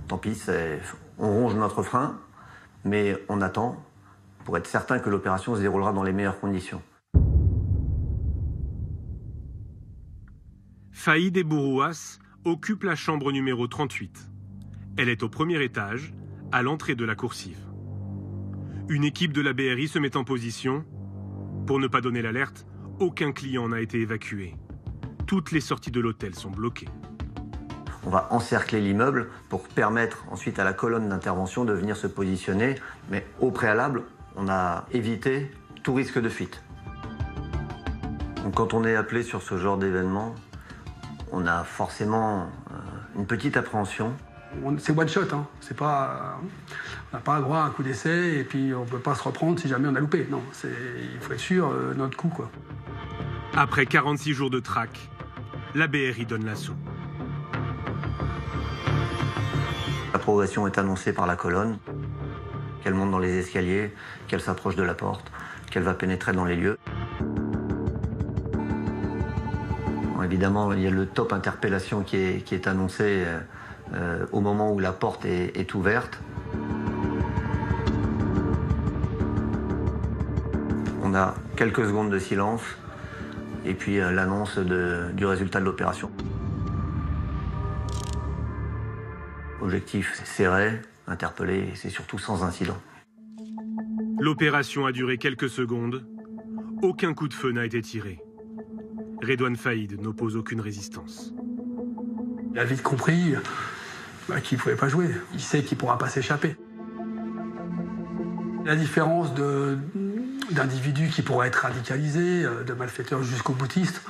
Tant pis, on ronge notre frein, mais on attend pour être certain que l'opération se déroulera dans les meilleures conditions. Faïd et Bourouas occupent la chambre numéro 38. Elle est au premier étage, à l'entrée de la coursive. Une équipe de la BRI se met en position. Pour ne pas donner l'alerte, aucun client n'a été évacué. Toutes les sorties de l'hôtel sont bloquées. On va encercler l'immeuble pour permettre ensuite à la colonne d'intervention de venir se positionner. Mais au préalable, on a évité tout risque de fuite. Donc quand on est appelé sur ce genre d'événement, on a forcément une petite appréhension. C'est one shot, hein. C'est pas, on n'a pas droit à un coup d'essai et puis on ne peut pas se reprendre si jamais on a loupé. Non, il faut être sûr notre coup, quoi. Après 46 jours de traque, la BRI donne l'assaut. La progression est annoncée par la colonne, qu'elle monte dans les escaliers, qu'elle s'approche de la porte, qu'elle va pénétrer dans les lieux. Bon, évidemment, il y a le top interpellation qui est annoncé au moment où la porte est ouverte. On a quelques secondes de silence et puis l'annonce du résultat de l'opération. Objectif serré, interpellé, et c'est surtout sans incident. L'opération a duré quelques secondes. Aucun coup de feu n'a été tiré. Redouane Faïd n'oppose aucune résistance. Il a vite compris qu'il ne pouvait pas jouer. Il sait qu'il ne pourra pas s'échapper. La différence d'individus qui pourraient être radicalisés, de malfaiteurs jusqu'aux boutistes,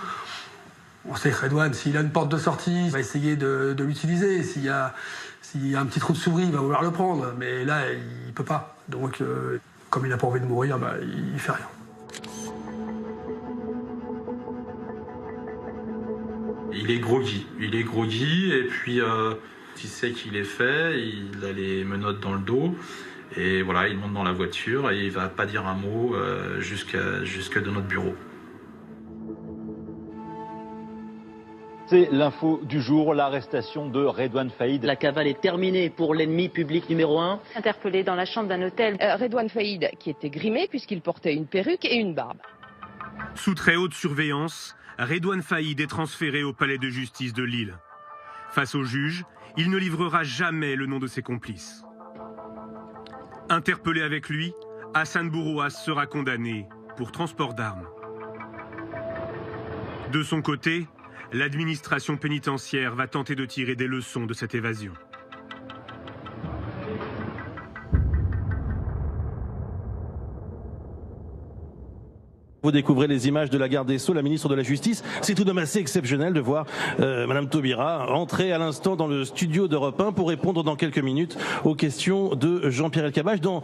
on sait que Redouane, s'il a une porte de sortie, il va essayer de l'utiliser. S'il y a un petit trou de souris, il va vouloir le prendre. Mais là, il ne peut pas. Donc, comme il n'a pas envie de mourir, il ne fait rien. Il est groggy et puis il sait qu'il est fait, il a les menottes dans le dos et voilà, il monte dans la voiture et il va pas dire un mot jusque de notre bureau. C'est l'info du jour, l'arrestation de Redouane Faïd. La cavale est terminée pour l'ennemi public numéro 1. Interpellé dans la chambre d'un hôtel, Redouane Faïd qui était grimé puisqu'il portait une perruque et une barbe. Sous très haute surveillance, Redouane Faïd est transféré au palais de justice de Lille. Face au juge, il ne livrera jamais le nom de ses complices. Interpellé avec lui, Hassan Bourouas sera condamné pour transport d'armes. De son côté, l'administration pénitentiaire va tenter de tirer des leçons de cette évasion. Vous découvrez les images de la garde des Sceaux, la ministre de la Justice. C'est tout de même assez exceptionnel de voir Madame Taubira entrer à l'instant dans le studio d'Europe 1 pour répondre dans quelques minutes aux questions de Jean-Pierre Elkabbach dans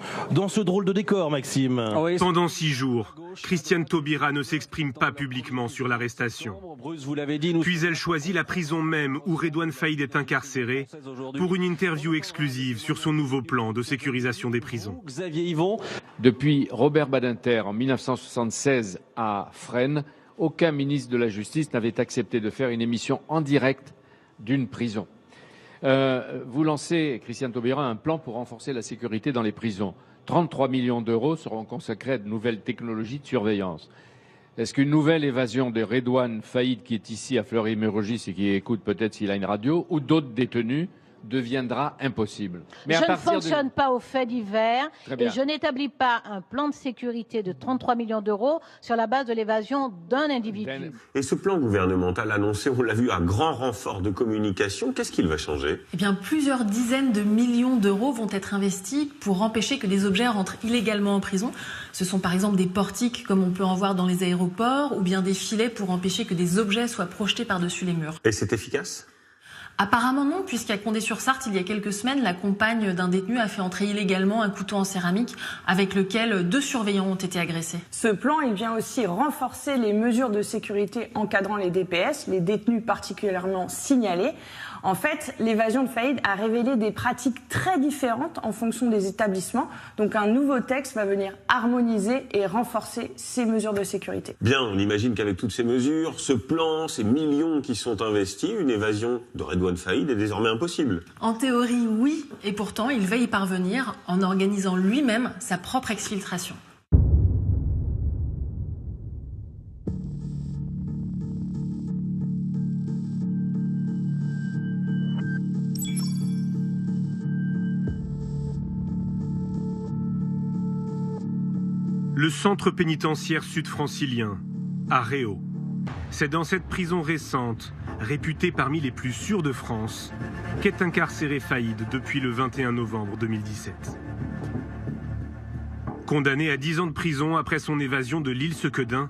ce drôle de décor, Maxime. Oui. Pendant 6 jours, Christiane Taubira ne s'exprime pas publiquement sur l'arrestation. Puis elle choisit la prison même où Redouane Faïd est incarcéré pour une interview exclusive sur son nouveau plan de sécurisation des prisons. Xavier Yvon. Depuis Robert Badinter en 1976 à Fresnes, aucun ministre de la Justice n'avait accepté de faire une émission en direct d'une prison. Vous lancez, Christiane Taubira, un plan pour renforcer la sécurité dans les prisons. 33 millions d'euros seront consacrés à de nouvelles technologies de surveillance. Est-ce qu'une nouvelle évasion de Redouane Faïd, qui est ici à Fleury-Mérogis et qui écoute peut-être s'il a une radio, ou d'autres détenus, deviendra impossible? Mais je ne fonctionne pas aux faits divers et je n'établis pas un plan de sécurité de 33 millions d'euros sur la base de l'évasion d'un individu. Et ce plan gouvernemental annoncé, on l'a vu, à grand renfort de communication, qu'est-ce qu'il va changer? Eh bien, plusieurs dizaines de millions d'euros vont être investis pour empêcher que des objets rentrent illégalement en prison. Ce sont par exemple des portiques, comme on peut en voir dans les aéroports, ou bien des filets pour empêcher que des objets soient projetés par-dessus les murs. Et c'est efficace? Apparemment non, puisqu'à Condé-sur-Sarthe, il y a quelques semaines, la compagne d'un détenu a fait entrer illégalement un couteau en céramique avec lequel 2 surveillants ont été agressés. Ce plan, il vient aussi renforcer les mesures de sécurité encadrant les DPS, les détenus particulièrement signalés. En fait, l'évasion de Faïd a révélé des pratiques très différentes en fonction des établissements. Donc un nouveau texte va venir harmoniser et renforcer ces mesures de sécurité. Bien, on imagine qu'avec toutes ces mesures, ce plan, ces millions qui sont investis, une évasion de Redouane Faïd est désormais impossible. En théorie, oui, et pourtant, il va y parvenir en organisant lui-même sa propre exfiltration. Le centre pénitentiaire sud-francilien, à Réau. C'est dans cette prison récente, réputée parmi les plus sûres de France, qu'est incarcéré Faïd depuis le 21 novembre 2017. Condamné à 10 ans de prison après son évasion de l'île Sequedin,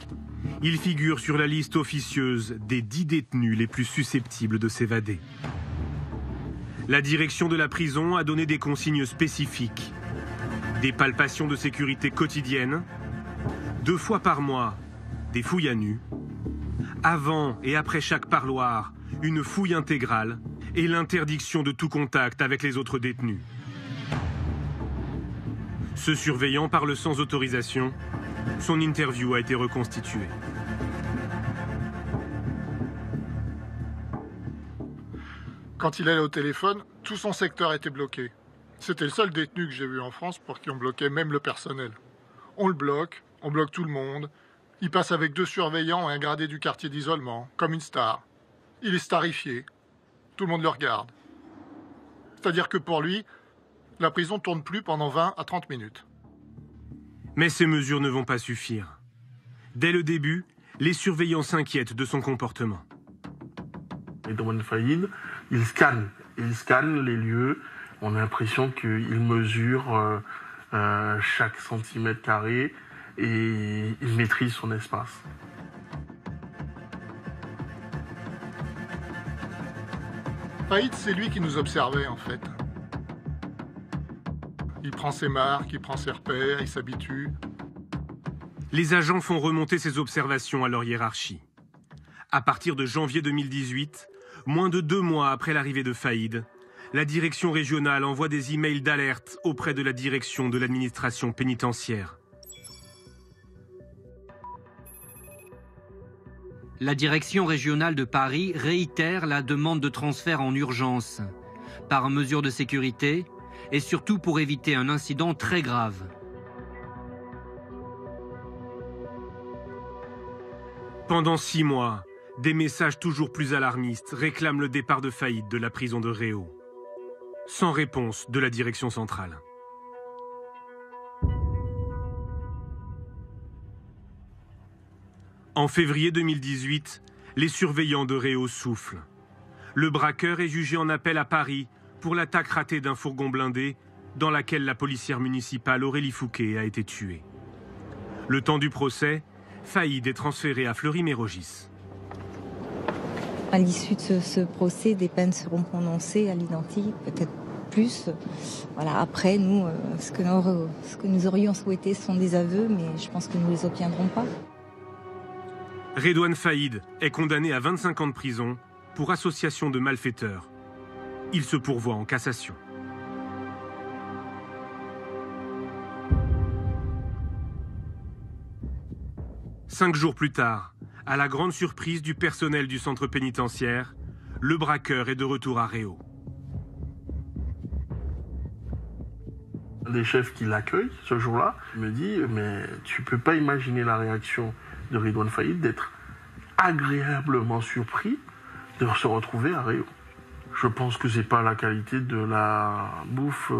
Il figure sur la liste officieuse des 10 détenus les plus susceptibles de s'évader. La direction de la prison a donné des consignes spécifiques. Des palpations de sécurité quotidiennes, 2 fois par mois, des fouilles à nu, avant et après chaque parloir, une fouille intégrale et l'interdiction de tout contact avec les autres détenus. Ce surveillant parle sans autorisation. Son interview a été reconstituée. Quand il allait au téléphone, tout son secteur était bloqué. C'était le seul détenu que j'ai vu en France pour qui on bloquait même le personnel. On le bloque, on bloque tout le monde. Il passe avec 2 surveillants et un gradé du quartier d'isolement, comme une star. Il est starifié. Tout le monde le regarde. C'est-à-dire que pour lui, la prison ne tourne plus pendant 20 à 30 minutes. Mais ces mesures ne vont pas suffire. Dès le début, les surveillants s'inquiètent de son comportement. Redouane Faïd, il scanne les lieux. On a l'impression qu'il mesure chaque centimètre carré et il maîtrise son espace. Faïd, c'est lui qui nous observait en fait. Il prend ses marques, il prend ses repères, il s'habitue. Les agents font remonter ces observations à leur hiérarchie. À partir de janvier 2018, moins de 2 mois après l'arrivée de Faïd, la direction régionale envoie des emails d'alerte auprès de la direction de l'administration pénitentiaire. La direction régionale de Paris réitère la demande de transfert en urgence, par mesure de sécurité et surtout pour éviter un incident très grave. Pendant 6 mois, des messages toujours plus alarmistes réclament le départ de Faïd de la prison de Réau. Sans réponse de la direction centrale. En février 2018, les surveillants de Réau soufflent. Le braqueur est jugé en appel à Paris pour l'attaque ratée d'un fourgon blindé dans laquelle la policière municipale Aurélie Fouquet a été tuée. Le temps du procès, Faïd est transféré à Fleury-Mérogis. À l'issue de ce procès, des peines seront prononcées à l'identique, peut-être plus. Voilà, après, nous, ce que nous aurions souhaité, ce sont des aveux, mais je pense que nous ne les obtiendrons pas. Redouane Faïd est condamné à 25 ans de prison pour association de malfaiteurs. Il se pourvoit en cassation. Cinq jours plus tard, à la grande surprise du personnel du centre pénitentiaire, le braqueur est de retour à Réau. Un des chefs qui l'accueille ce jour-là me dit « Mais tu peux pas imaginer la réaction de Redouane Faïd d'être agréablement surpris de se retrouver à Réau. Je pense que c'est pas la qualité de la bouffe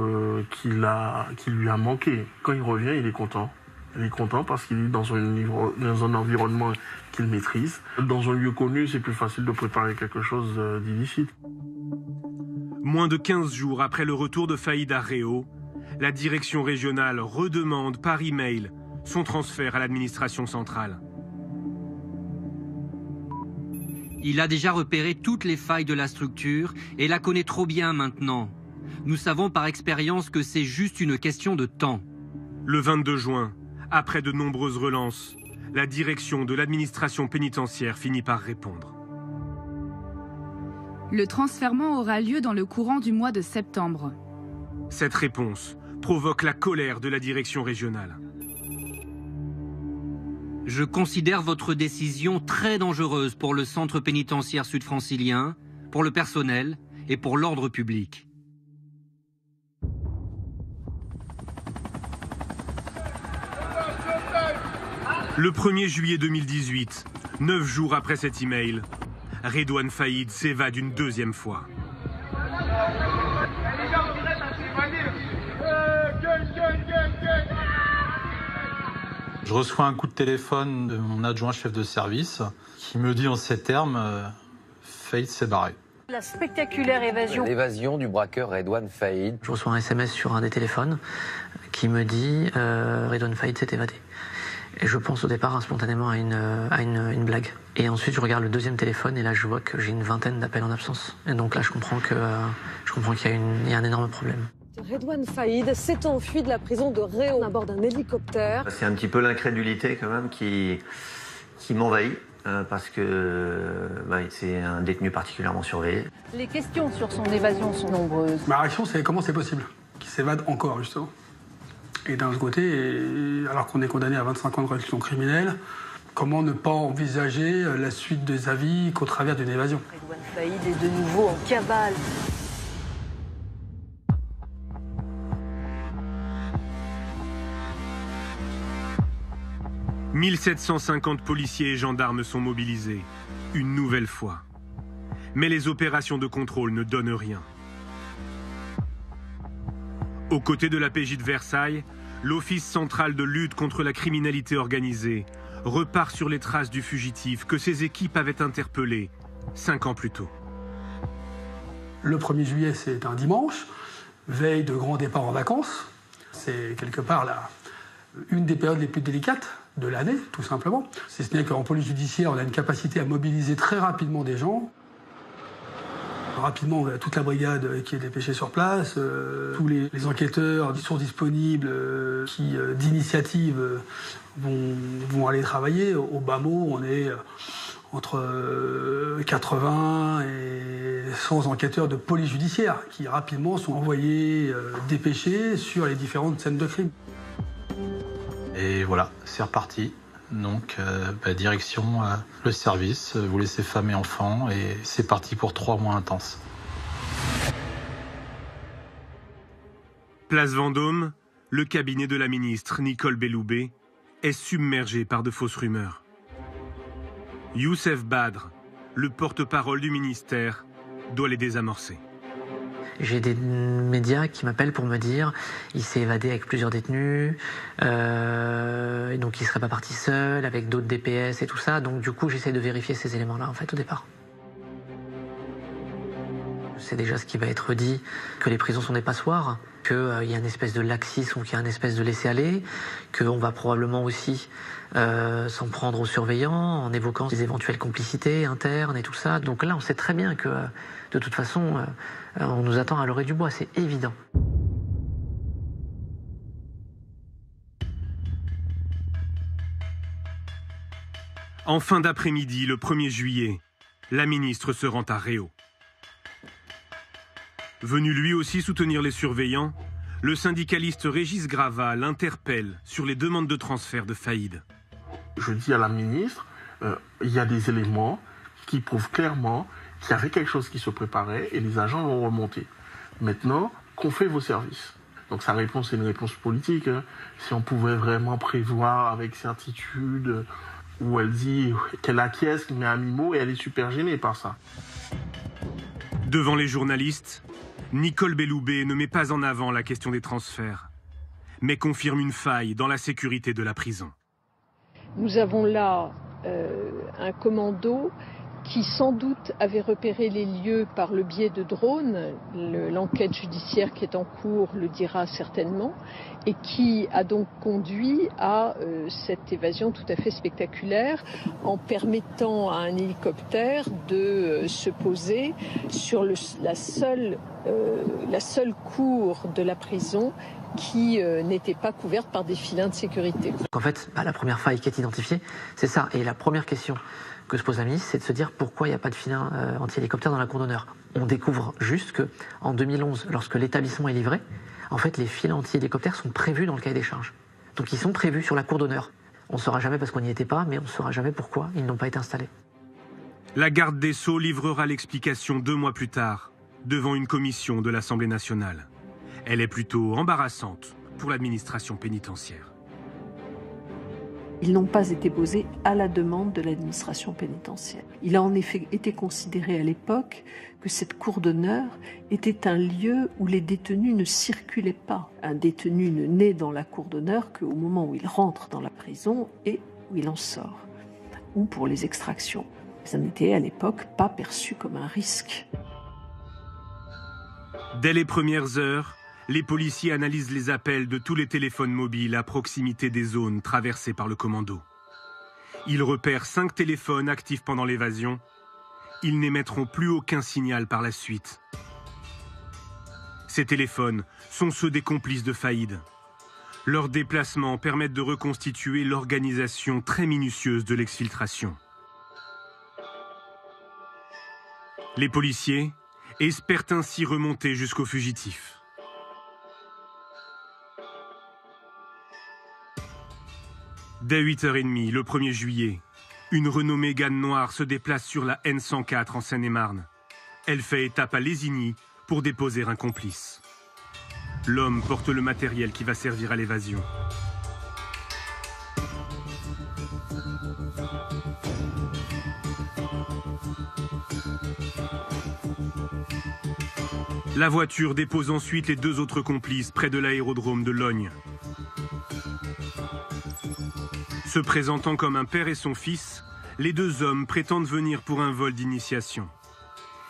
qui lui a manqué. Quand il revient, il est content. Il est content parce qu'il est dans un environnement qu'il maîtrise. Dans un lieu connu, c'est plus facile de préparer quelque chose d'illicite. Moins de 15 jours après le retour de Faïd à Réau, la direction régionale redemande par email son transfert à l'administration centrale. Il a déjà repéré toutes les failles de la structure et la connaît trop bien maintenant. Nous savons par expérience que c'est juste une question de temps. Le 22 juin, après de nombreuses relances, la direction de l'administration pénitentiaire finit par répondre. Le transfèrement aura lieu dans le courant du mois de septembre. Cette réponse provoque la colère de la direction régionale. Je considère votre décision très dangereuse pour le centre pénitentiaire sud-francilien, pour le personnel et pour l'ordre public. Le 1er juillet 2018, 9 jours après cet email, Redouane Faïd s'évade une deuxième fois. Je reçois un coup de téléphone de mon adjoint chef de service qui me dit en ces termes Faïd s'est barré. La spectaculaire évasion. L'évasion du braqueur Redouane Faïd. Je reçois un SMS sur un des téléphones qui me dit Redouane Faïd s'est évadé. Et je pense au départ spontanément à une blague. Et ensuite je regarde le deuxième téléphone et là je vois que j'ai une vingtaine d'appels en absence. Et donc là je comprends qu'il y a un énorme problème. Redouane Faïd s'est enfui de la prison de Réau à bord d'un hélicoptère. C'est un petit peu l'incrédulité quand même qui m'envahit. Parce que c'est un détenu particulièrement surveillé. Les questions sur son évasion sont nombreuses. Ma réaction, c'est comment c'est possible qu'il s'évade encore, justement. Et d'un autre côté, alors qu'on est condamné à 25 ans de réclusion criminelle, comment ne pas envisager la suite de sa vie qu'au travers d'une évasion? Redouane Faïd est de nouveau en cavale. « 1750 policiers et gendarmes sont mobilisés, une nouvelle fois. Mais les opérations de contrôle ne donnent rien. Aux côtés de la PJ de Versailles, l'Office central de lutte contre la criminalité organisée repart sur les traces du fugitif que ses équipes avaient interpellé 5 ans plus tôt. Le 1er juillet, c'est un dimanche, veille de grand départ en vacances. C'est quelque part une des périodes les plus délicates de l'année, tout simplement. Si ce n'est qu'en police judiciaire, on a une capacité à mobiliser très rapidement des gens. Rapidement, toute la brigade qui est dépêchée sur place, tous les enquêteurs qui sont disponibles, qui d'initiative vont aller travailler. Au bas mot, on est entre 80 et 100 enquêteurs de police judiciaire qui rapidement sont envoyés, dépêchés sur les différentes scènes de crime. Et voilà, c'est reparti. Donc, direction le service, vous laissez femme et enfants, et c'est parti pour 3 mois intenses. Place Vendôme, le cabinet de la ministre Nicole Belloubet est submergé par de fausses rumeurs. Youssef Badr, le porte-parole du ministère, doit les désamorcer. J'ai des médias qui m'appellent pour me dire il s'est évadé avec plusieurs détenus, et donc il serait pas parti seul, avec d'autres DPS et tout ça. Donc du coup, j'essaie de vérifier ces éléments-là, en fait, au départ. C'est déjà ce qui va être dit, que les prisons sont des passoires, qu'il y a une espèce de laxisme ou qu'il y a une espèce de laisser-aller, qu'on va probablement aussi s'en prendre aux surveillants en évoquant des éventuelles complicités internes et tout ça. Donc là, on sait très bien que, de toute façon, on nous attend à l'orée du bois, c'est évident. En fin d'après-midi, le 1er juillet, la ministre se rend à Réau. Venu lui aussi soutenir les surveillants, le syndicaliste Régis Grava l'interpelle sur les demandes de transfert de Faïd. Je dis à la ministre, il y a des éléments qui prouvent clairement qu'il y avait quelque chose qui se préparait et les agents vont remonter. Maintenant, qu'ont fait vos services? Donc sa réponse est une réponse politique. Si on pouvait vraiment prévoir avec certitude, où elle dit qu'elle acquiesce, mais à mi-mot, et elle est super gênée par ça. Devant les journalistes, Nicole Belloubet ne met pas en avant la question des transferts, mais confirme une faille dans la sécurité de la prison. Nous avons là un commando qui sans doute avait repéré les lieux par le biais de drones. L'enquête judiciaire qui est en cours le dira certainement, et qui a donc conduit à cette évasion tout à fait spectaculaire en permettant à un hélicoptère de se poser sur la seule cour de la prison qui n'était pas couverte par des filins de sécurité. En fait, la première faille qui est identifiée, c'est ça. Et la première question que se pose la ministre, c'est de se dire pourquoi il n'y a pas de filin anti-hélicoptère dans la cour d'honneur. On découvre juste qu'en 2011, lorsque l'établissement est livré, en fait, les filins anti-hélicoptères sont prévus dans le cahier des charges. Donc ils sont prévus sur la cour d'honneur. On ne saura jamais parce qu'on n'y était pas, mais on ne saura jamais pourquoi ils n'ont pas été installés. La garde des Sceaux livrera l'explication 2 mois plus tard, devant une commission de l'Assemblée nationale. Elle est plutôt embarrassante pour l'administration pénitentiaire. Ils n'ont pas été posés à la demande de l'administration pénitentiaire. Il a en effet été considéré à l'époque que cette cour d'honneur était un lieu où les détenus ne circulaient pas. Un détenu ne naît dans la cour d'honneur qu'au moment où il rentre dans la prison et où il en sort, ou pour les extractions. Ça n'était à l'époque pas perçu comme un risque. Dès les premières heures, les policiers analysent les appels de tous les téléphones mobiles à proximité des zones traversées par le commando. Ils repèrent 5 téléphones actifs pendant l'évasion. Ils n'émettront plus aucun signal par la suite. Ces téléphones sont ceux des complices de Faïd. Leurs déplacements permettent de reconstituer l'organisation très minutieuse de l'exfiltration. Les policiers espèrent ainsi remonter jusqu'aux fugitifs. Dès 8h30, le 1er juillet, une Renault Mégane noire se déplace sur la N104 en Seine-et-Marne. Elle fait étape à Lésigny pour déposer un complice. L'homme porte le matériel qui va servir à l'évasion. La voiture dépose ensuite les 2 autres complices près de l'aérodrome de Lognes. Se présentant comme un père et son fils, les 2 hommes prétendent venir pour un vol d'initiation.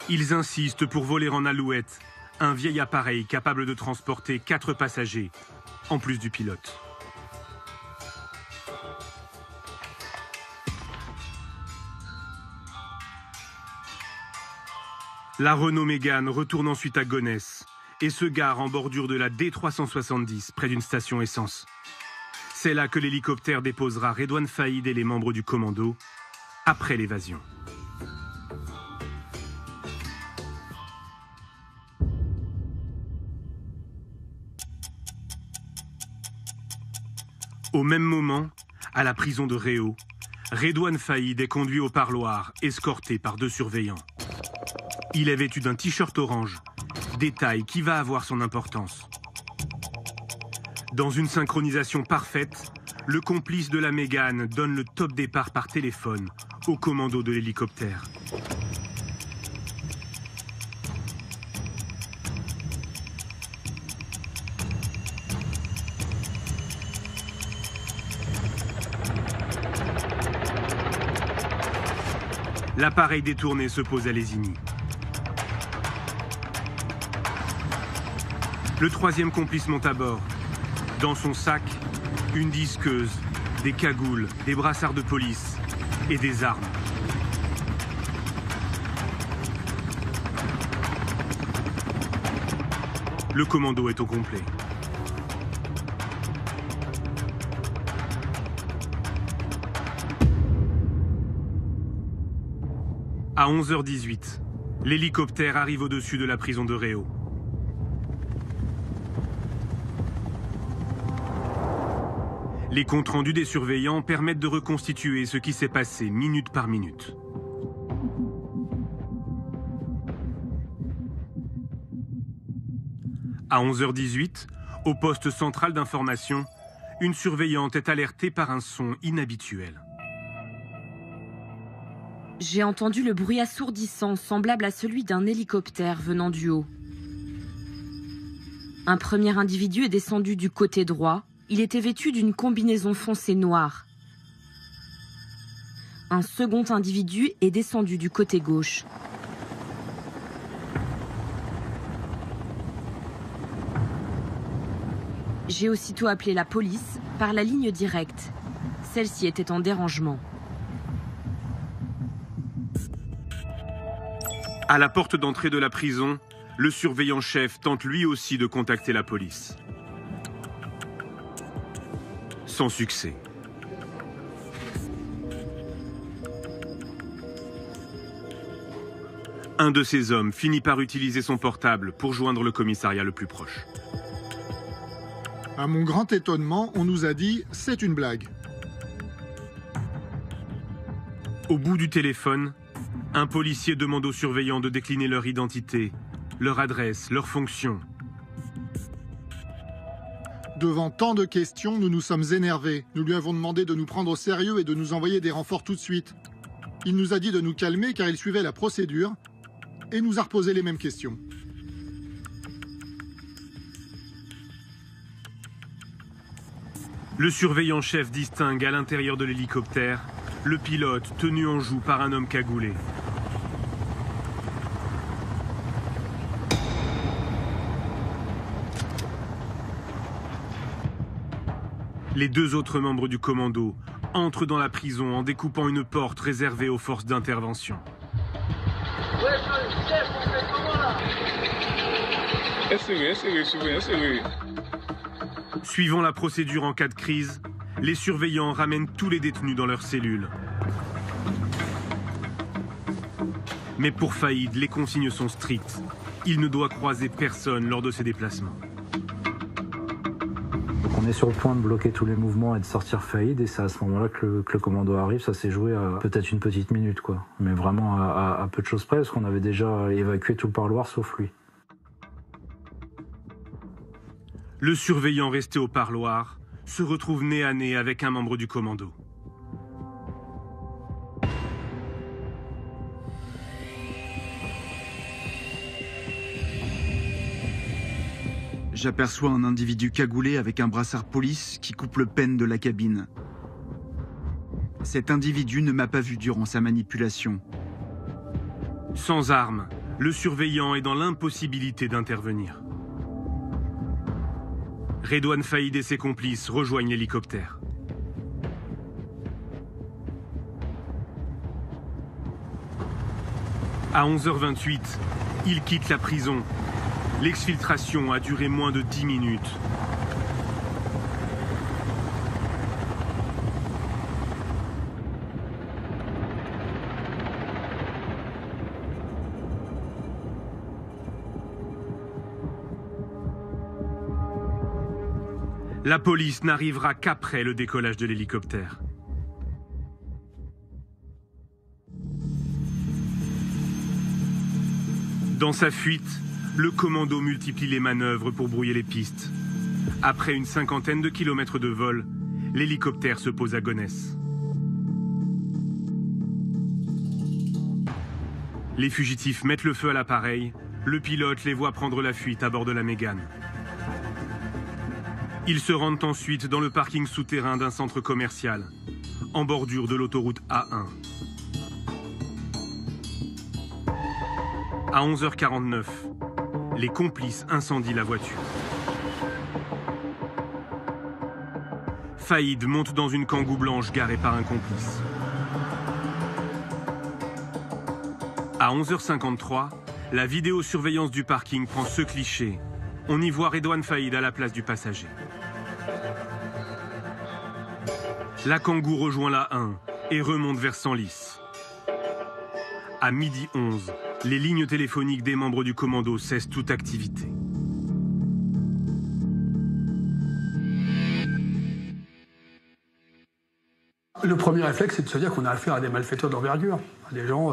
Ils insistent pour voler en Alouette, un vieil appareil capable de transporter 4 passagers, en plus du pilote. La Renault Mégane retourne ensuite à Gonesse et se gare en bordure de la D370, près d'une station essence. C'est là que l'hélicoptère déposera Redouane Faïd et les membres du commando, après l'évasion. Au même moment, à la prison de Réau, Redouane Faïd est conduit au parloir, escorté par 2 surveillants. Il est vêtu d'un t-shirt orange, détail qui va avoir son importance. Dans une synchronisation parfaite, le complice de la Mégane donne le top départ par téléphone au commando de l'hélicoptère. L'appareil détourné se pose à Lésigny. Le 3e complice monte à bord. Dans son sac, une disqueuse, des cagoules, des brassards de police et des armes. Le commando est au complet. À 11h18, l'hélicoptère arrive au-dessus de la prison de Réau. Les comptes rendus des surveillants permettent de reconstituer ce qui s'est passé minute par minute. À 11h18, au poste central d'information, une surveillante est alertée par un son inhabituel. J'ai entendu le bruit assourdissant semblable à celui d'un hélicoptère venant du haut. Un premier individu est descendu du côté droit. Il était vêtu d'une combinaison foncée noire. Un second individu est descendu du côté gauche. J'ai aussitôt appelé la police par la ligne directe. Celle-ci était en dérangement. À la porte d'entrée de la prison, le surveillant-chef tente lui aussi de contacter la police. Sans succès. Un de ces hommes finit par utiliser son portable pour joindre le commissariat le plus proche. À mon grand étonnement, on nous a dit « c'est une blague ». Au bout du téléphone, un policier demande aux surveillants de décliner leur identité, leur adresse, leur fonction. Devant tant de questions, nous nous sommes énervés. Nous lui avons demandé de nous prendre au sérieux et de nous envoyer des renforts tout de suite. Il nous a dit de nous calmer car il suivait la procédure et nous a reposé les mêmes questions. Le surveillant-chef distingue à l'intérieur de l'hélicoptère le pilote tenu en joue par un homme cagoulé. Les 2 autres membres du commando entrent dans la prison en découpant une porte réservée aux forces d'intervention. Suivant la procédure en cas de crise, les surveillants ramènent tous les détenus dans leurs cellules. Mais pour Faïd, les consignes sont strictes. Il ne doit croiser personne lors de ses déplacements. Donc on est sur le point de bloquer tous les mouvements et de sortir Faïd, et c'est à ce moment-là que le commando arrive. Ça s'est joué à peut-être une petite minute, quoi. Mais vraiment à peu de choses près, parce qu'on avait déjà évacué tout le parloir sauf lui. Le surveillant resté au parloir se retrouve nez à nez avec un membre du commando. J'aperçois un individu cagoulé avec un brassard police qui coupe le pêne de la cabine. Cet individu ne m'a pas vu durant sa manipulation. Sans arme, le surveillant est dans l'impossibilité d'intervenir. Redouane Faïd et ses complices rejoignent l'hélicoptère. À 11h28, il quitte la prison. L'exfiltration a duré moins de 10 minutes. La police n'arrivera qu'après le décollage de l'hélicoptère. Dans sa fuite, le commando multiplie les manœuvres pour brouiller les pistes. Après une 50aine de kilomètres de vol, l'hélicoptère se pose à Gonesse. Les fugitifs mettent le feu à l'appareil. Le pilote les voit prendre la fuite à bord de la Mégane. Ils se rendent ensuite dans le parking souterrain d'un centre commercial, en bordure de l'autoroute A1. À 11h49, les complices incendient la voiture. Faïd monte dans une Kangoo blanche garée par un complice. À 11h53, la vidéosurveillance du parking prend ce cliché. On y voit Redouane Faïd à la place du passager. La Kangoo rejoint la 1 et remonte vers Senlis. À 12h11, les lignes téléphoniques des membres du commando cessent toute activité. Le premier réflexe, c'est de se dire qu'on a affaire à des malfaiteurs d'envergure, à des gens,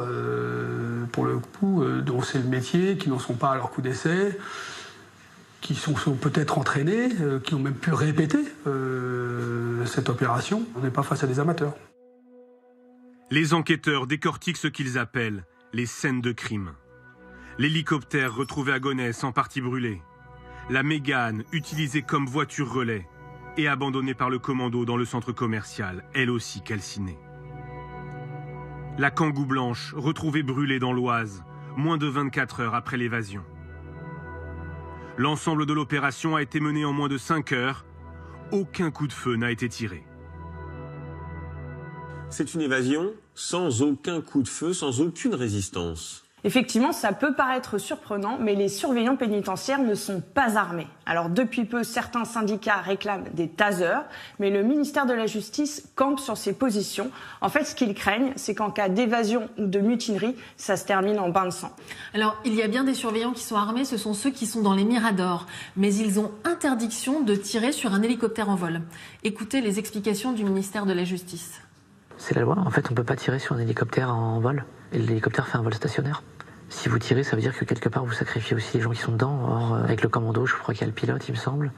pour le coup, dont c'est le métier, qui n'en sont pas à leur coup d'essai, qui sont peut-être entraînés, qui ont même pu répéter cette opération. On n'est pas face à des amateurs. Les enquêteurs décortiquent ce qu'ils appellent les scènes de crime. L'hélicoptère retrouvé à Gonesse en partie brûlé. La Mégane utilisée comme voiture relais et abandonnée par le commando dans le centre commercial, elle aussi calcinée. La Kangoo blanche retrouvée brûlée dans l'Oise, moins de 24 heures après l'évasion. L'ensemble de l'opération a été mené en moins de 5 heures. Aucun coup de feu n'a été tiré. C'est une évasion sans aucun coup de feu, sans aucune résistance. Effectivement, ça peut paraître surprenant, mais les surveillants pénitentiaires ne sont pas armés. Alors depuis peu, certains syndicats réclament des tasers, mais le ministère de la Justice campe sur ses positions. En fait, ce qu'ils craignent, c'est qu'en cas d'évasion ou de mutinerie, ça se termine en bain de sang. Alors, il y a bien des surveillants qui sont armés, ce sont ceux qui sont dans les miradors, mais ils ont interdiction de tirer sur un hélicoptère en vol. Écoutez les explications du ministère de la Justice. C'est la loi. En fait, on ne peut pas tirer sur un hélicoptère en vol. Et l'hélicoptère fait un vol stationnaire. Si vous tirez, ça veut dire que quelque part, vous sacrifiez aussi les gens qui sont dedans. Or, avec le commando, je crois qu'il y a le pilote, il me semble.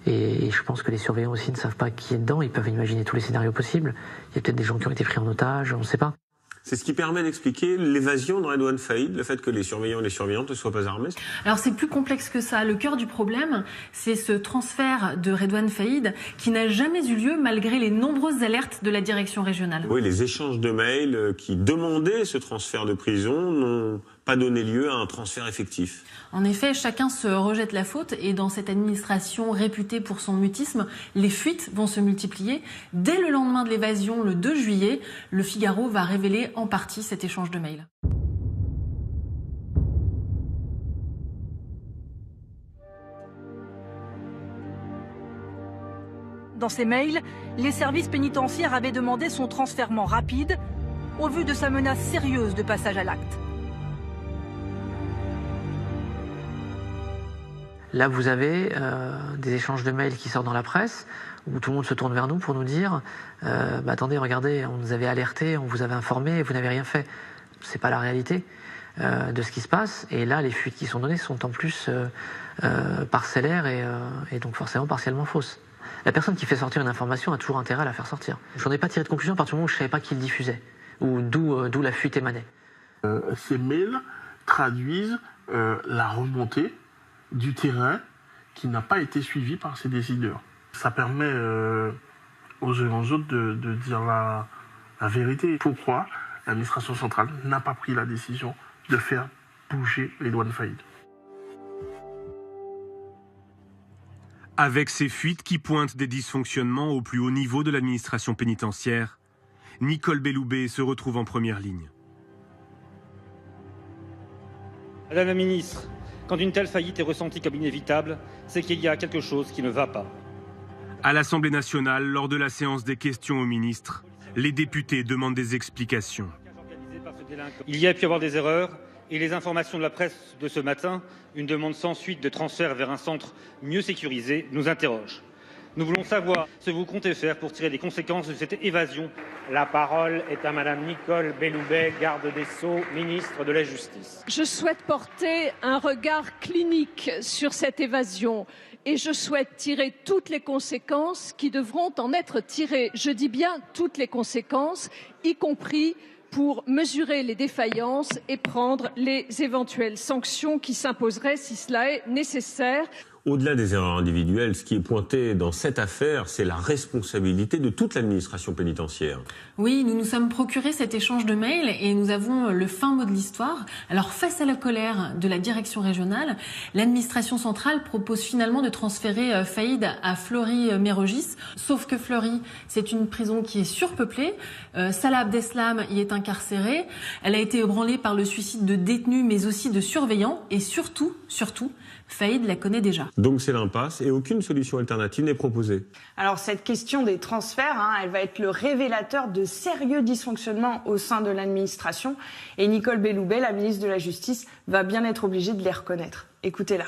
Et je pense que les surveillants aussi ne savent pas qui est dedans. Ils peuvent imaginer tous les scénarios possibles. Il y a peut-être des gens qui ont été pris en otage, on ne sait pas. C'est ce qui permet d'expliquer l'évasion de Redouane Faïd, le fait que les surveillants et les surveillantes ne soient pas armés. Alors c'est plus complexe que ça. Le cœur du problème, c'est ce transfert de Redouane Faïd qui n'a jamais eu lieu malgré les nombreuses alertes de la direction régionale. Oui, les échanges de mails qui demandaient ce transfert de prison n'ont pas donné lieu à un transfert effectif. En effet, chacun se rejette la faute et dans cette administration réputée pour son mutisme, les fuites vont se multiplier. Dès le lendemain de l'évasion, le 2 juillet, Le Figaro va révéler en partie cet échange de mails. Dans ces mails, les services pénitentiaires avaient demandé son transfèrement rapide au vu de sa menace sérieuse de passage à l'acte. Là, vous avez des échanges de mails qui sortent dans la presse, où tout le monde se tourne vers nous pour nous dire attendez, regardez, on nous avait alerté, on vous avait informé, et vous n'avez rien fait. C'est pas la réalité de ce qui se passe. Et là, les fuites qui sont données sont en plus parcellaires et donc forcément partiellement fausses. La personne qui fait sortir une information a toujours intérêt à la faire sortir. Je n'en ai pas tiré de conclusion à partir du moment où je ne savais pas qui le diffusait, ou d'où la fuite émanait. Ces mails traduisent la remontée du terrain qui n'a pas été suivi par ses décideurs. Ça permet aux uns aux autres de dire la vérité. Pourquoi l'administration centrale n'a pas pris la décision de faire bouger Redouane Faïd. Avec ces fuites qui pointent des dysfonctionnements au plus haut niveau de l'administration pénitentiaire, Nicole Belloubet se retrouve en première ligne. Madame la ministre, quand une telle faillite est ressentie comme inévitable, c'est qu'il y a quelque chose qui ne va pas. À l'Assemblée nationale, lors de la séance des questions au ministre, les députés demandent des explications. Il y a pu y avoir des erreurs et les informations de la presse de ce matin, une demande sans suite de transfert vers un centre mieux sécurisé, nous interroge. Nous voulons savoir ce que vous comptez faire pour tirer les conséquences de cette évasion. La parole est à Madame Nicole Belloubet, garde des Sceaux, ministre de la Justice. Je souhaite porter un regard clinique sur cette évasion et je souhaite tirer toutes les conséquences qui devront en être tirées. Je dis bien toutes les conséquences, y compris pour mesurer les défaillances et prendre les éventuelles sanctions qui s'imposeraient si cela est nécessaire. Au-delà des erreurs individuelles, ce qui est pointé dans cette affaire, c'est la responsabilité de toute l'administration pénitentiaire. Oui, nous nous sommes procuré cet échange de mails et nous avons le fin mot de l'histoire. Alors, face à la colère de la direction régionale, l'administration centrale propose finalement de transférer Faïd à Fleury-Mérogis. Sauf que Fleury, c'est une prison qui est surpeuplée. Salah Abdeslam y est incarcérée. Elle a été ébranlée par le suicide de détenus, mais aussi de surveillants. Et surtout, Faïd la connaît déjà. Donc c'est l'impasse et aucune solution alternative n'est proposée. Alors cette question des transferts, elle va être le révélateur de sérieux dysfonctionnements au sein de l'administration. Et Nicole Belloubet, la ministre de la Justice, va bien être obligée de les reconnaître. Écoutez-la.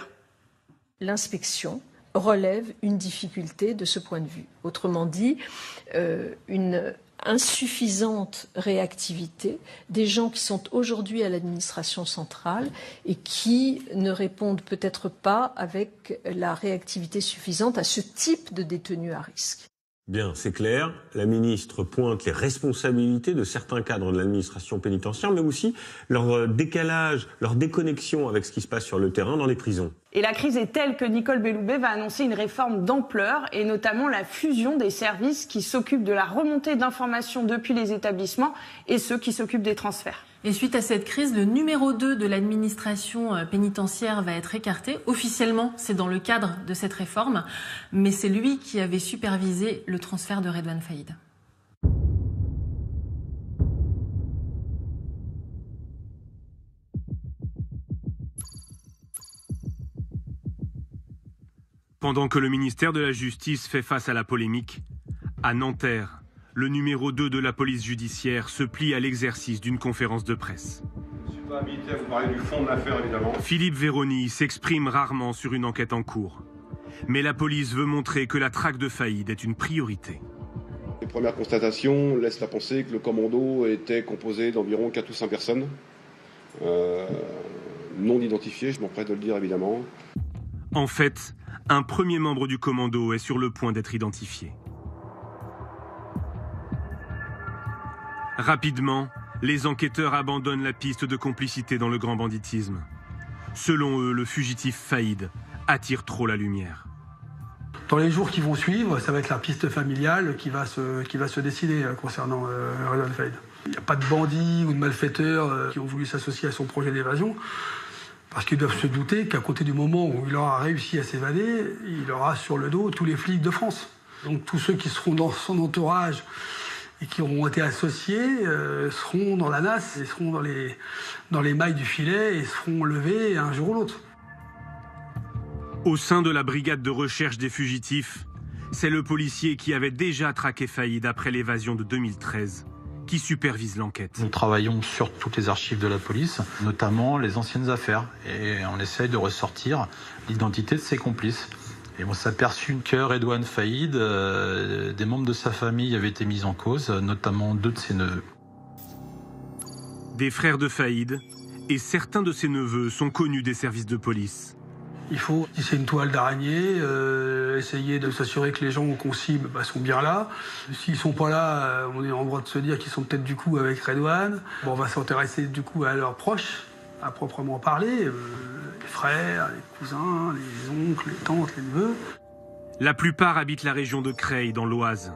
L'inspection relève une difficulté de ce point de vue. Autrement dit, une insuffisante réactivité des gens qui sont aujourd'hui à l'administration centrale et qui ne répondent peut-être pas avec la réactivité suffisante à ce type de détenus à risque. Bien, c'est clair. La ministre pointe les responsabilités de certains cadres de l'administration pénitentiaire, mais aussi leur décalage, leur déconnexion avec ce qui se passe sur le terrain dans les prisons. Et la crise est telle que Nicole Belloubet va annoncer une réforme d'ampleur et notamment la fusion des services qui s'occupent de la remontée d'informations depuis les établissements et ceux qui s'occupent des transferts. Et suite à cette crise, le numéro 2 de l'administration pénitentiaire va être écarté. Officiellement, c'est dans le cadre de cette réforme, mais c'est lui qui avait supervisé le transfert de Redouane Faïd. Pendant que le ministère de la Justice fait face à la polémique, à Nanterre, le numéro 2 de la police judiciaire se plie à l'exercice d'une conférence de presse. Je ne suis pas habilité à vous parler du fond de l'affaire, évidemment. Philippe Vérony s'exprime rarement sur une enquête en cours. Mais la police veut montrer que la traque de Faïd est une priorité. Les premières constatations laissent à penser que le commando était composé d'environ 4 ou 5 personnes. Non identifiées, je m'empresse de le dire évidemment. En fait, un premier membre du commando est sur le point d'être identifié. Rapidement, les enquêteurs abandonnent la piste de complicité dans le grand banditisme. Selon eux, le fugitif Faïd attire trop la lumière. Dans les jours qui vont suivre, ça va être la piste familiale qui va se décider concernant Redouane Faïd. Il n'y a pas de bandits ou de malfaiteurs qui ont voulu s'associer à son projet d'évasion, parce qu'ils doivent se douter qu'à côté du moment où il aura réussi à s'évader, il aura sur le dos tous les flics de France. Donc tous ceux qui seront dans son entourage et qui auront été associés seront dans la nasse et seront dans les mailles du filet et seront levés un jour ou l'autre. Au sein de la brigade de recherche des fugitifs, c'est le policier qui avait déjà traqué Faïd après l'évasion de 2013 qui supervise l'enquête. Nous travaillons sur toutes les archives de la police, notamment les anciennes affaires, et on essaye de ressortir l'identité de ses complices. Et on s'est aperçu que Redouane Faïd, des membres de sa famille avaient été mis en cause, notamment 2 de ses neveux. Des frères de Faïd et certains de ses neveux sont connus des services de police. Il faut tisser une toile d'araignée, essayer de s'assurer que les gens qu'on cible sont bien là. S'ils sont pas là, on est en droit de se dire qu'ils sont peut-être du coup avec Redouane. Bon, on va s'intéresser du coup à leurs proches, à proprement parler, les frères, les cousins, les oncles, les tantes, les neveux. La plupart habitent la région de Creil, dans l'Oise.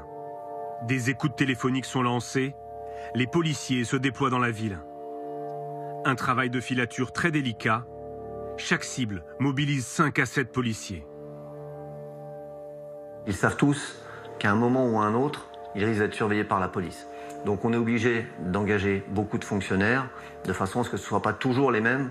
Des écoutes téléphoniques sont lancées, les policiers se déploient dans la ville. Un travail de filature très délicat. Chaque cible mobilise 5 à 7 policiers. Ils savent tous qu'à un moment ou à un autre, ils risquent d'être surveillés par la police. Donc on est obligé d'engager beaucoup de fonctionnaires de façon à ce que ce ne soient pas toujours les mêmes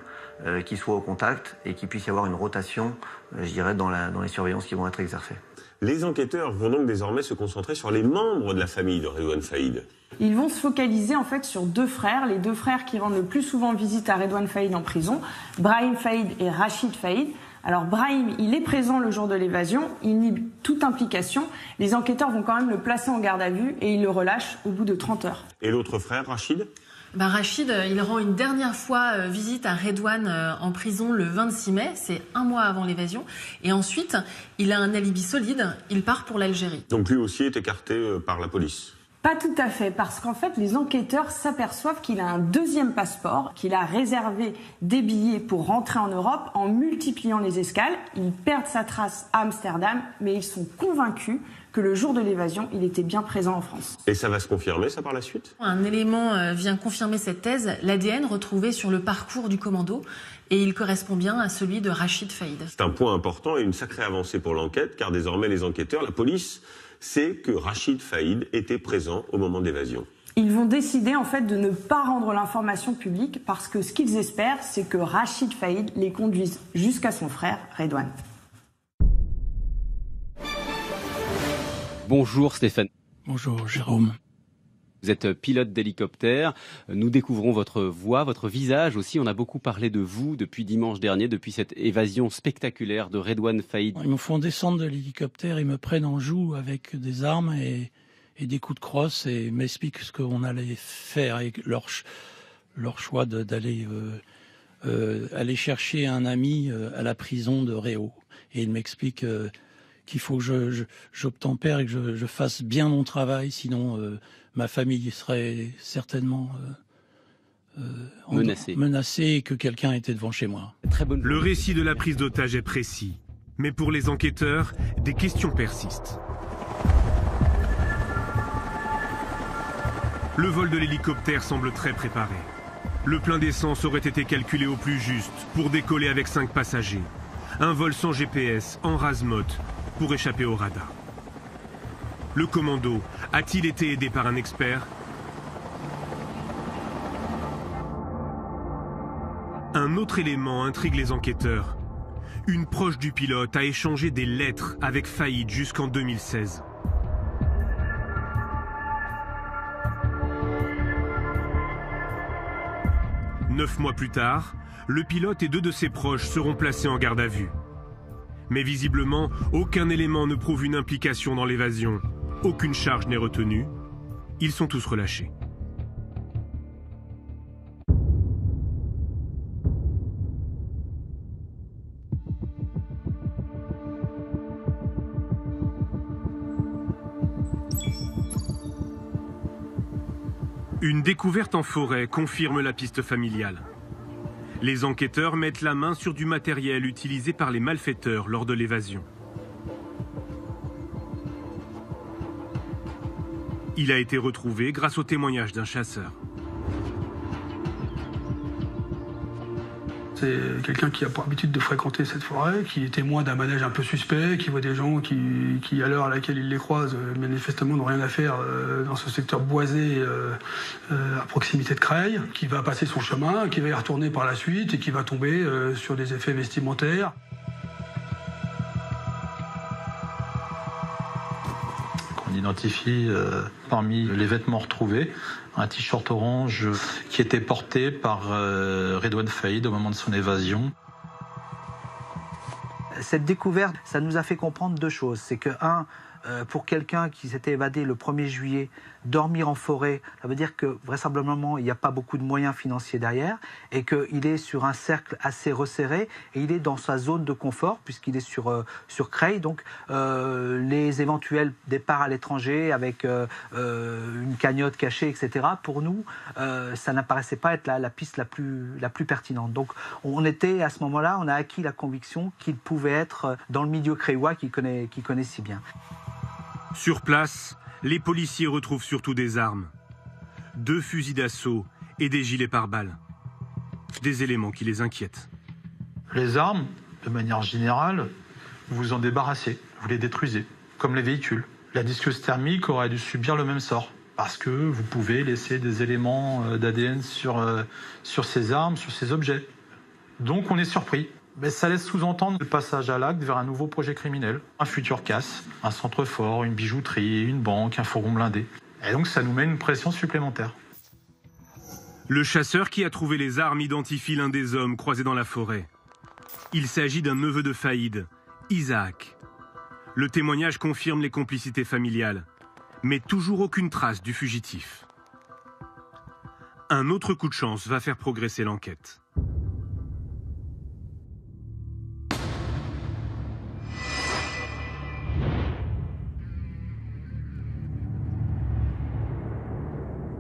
qui soient au contact et qu'il puisse y avoir une rotation, je dirais, dans les surveillances qui vont être exercées. Les enquêteurs vont donc désormais se concentrer sur les membres de la famille de Redouane Faïd. Ils vont se focaliser en fait sur 2 frères, les 2 frères qui rendent le plus souvent visite à Redouane Faïd en prison, Brahim Faïd et Rachid Faïd. Alors Brahim, il est présent le jour de l'évasion, il nie toute implication. Les enquêteurs vont quand même le placer en garde à vue et ils le relâchent au bout de 30 heures. Et l'autre frère, Rachid ? Rachid, il rend une dernière fois visite à Redouane en prison le 26 mai, c'est 1 mois avant l'évasion. Et ensuite, il a un alibi solide, il part pour l'Algérie. Donc lui aussi est écarté par la police ? Pas tout à fait, parce qu'en fait, les enquêteurs s'aperçoivent qu'il a un 2e passeport, qu'il a réservé des billets pour rentrer en Europe en multipliant les escales. Ils perdent sa trace à Amsterdam, mais ils sont convaincus que le jour de l'évasion, il était bien présent en France. Et ça va se confirmer, ça, par la suite ? Un élément vient confirmer cette thèse, l'ADN retrouvé sur le parcours du commando, et il correspond bien à celui de Rachid Faïd. C'est un point important et une sacrée avancée pour l'enquête, car désormais les enquêteurs, la police, sait que Rachid Faïd était présent au moment de l'évasion. Ils vont décider en fait de ne pas rendre l'information publique parce que ce qu'ils espèrent, c'est que Rachid Faïd les conduise jusqu'à son frère Redouane. Bonjour Stéphane. Bonjour Jérôme. Vous êtes pilote d'hélicoptère. Nous découvrons votre voix, votre visage aussi. On a beaucoup parlé de vous depuis dimanche dernier, depuis cette évasion spectaculaire de Redouane Faïd. Ils me font descendre de l'hélicoptère, ils me prennent en joue avec des armes et des coups de crosse et m'expliquent ce qu'on allait faire et leur choix d'aller aller chercher un ami à la prison de Réau. Et ils m'expliquent qu'il faut que j'obtempère et que je fasse bien mon travail, sinon ma famille serait certainement menacée et que quelqu'un était devant chez moi. Le récit de la prise d'otage est précis, mais pour les enquêteurs, des questions persistent. Le vol de l'hélicoptère semble très préparé. Le plein d'essence aurait été calculé au plus juste pour décoller avec 5 passagers. Un vol sans GPS, en rase-motte, pour échapper au radar. Le commando a-t-il été aidé par un expert? Un autre élément intrigue les enquêteurs. Une proche du pilote a échangé des lettres avec Faïd jusqu'en 2016. Neuf mois plus tard, le pilote et 2 de ses proches seront placés en garde à vue. Mais visiblement, aucun élément ne prouve une implication dans l'évasion. Aucune charge n'est retenue. Ils sont tous relâchés. Une découverte en forêt confirme la piste familiale. Les enquêteurs mettent la main sur du matériel utilisé par les malfaiteurs lors de l'évasion. Il a été retrouvé grâce au témoignage d'un chasseur. C'est quelqu'un qui a pour habitude de fréquenter cette forêt, qui est témoin d'un manège un peu suspect, qui voit des gens qui à l'heure à laquelle il les croise, manifestement n'ont rien à faire dans ce secteur boisé à proximité de Creil, qui va passer son chemin, qui va y retourner par la suite et qui va tomber sur des effets vestimentaires. On identifie parmi les vêtements retrouvés un t-shirt orange qui était porté par Redouane Faïd au moment de son évasion. Cette découverte, ça nous a fait comprendre deux choses. C'est que, pour quelqu'un qui s'était évadé le 1er juillet, dormir en forêt, ça veut dire que vraisemblablement il n'y a pas beaucoup de moyens financiers derrière et qu'il est sur un cercle assez resserré et il est dans sa zone de confort puisqu'il est sur Creil. Donc les éventuels départs à l'étranger avec une cagnotte cachée, etc., pour nous, ça n'apparaissait pas être la piste la plus pertinente. Donc on était à ce moment-là, on a acquis la conviction qu'il pouvait être dans le milieu creillois qu'il connaît si bien. Sur place, les policiers retrouvent surtout des armes. 2 fusils d'assaut et des gilets pare-balles. Des éléments qui les inquiètent. Les armes, de manière générale, vous vous en débarrassez, vous les détruisez, comme les véhicules. La disqueuse thermique aurait dû subir le même sort, parce que vous pouvez laisser des éléments d'ADN sur ces armes, sur ces objets. Donc on est surpris. Mais ça laisse sous-entendre le passage à l'acte vers un nouveau projet criminel. Un futur casse, un centre fort, une bijouterie, une banque, un fourgon blindé. Et donc ça nous met une pression supplémentaire. Le chasseur qui a trouvé les armes identifie l'un des hommes croisés dans la forêt. Il s'agit d'un neveu de Faïd, Isaac. Le témoignage confirme les complicités familiales, mais toujours aucune trace du fugitif. Un autre coup de chance va faire progresser l'enquête.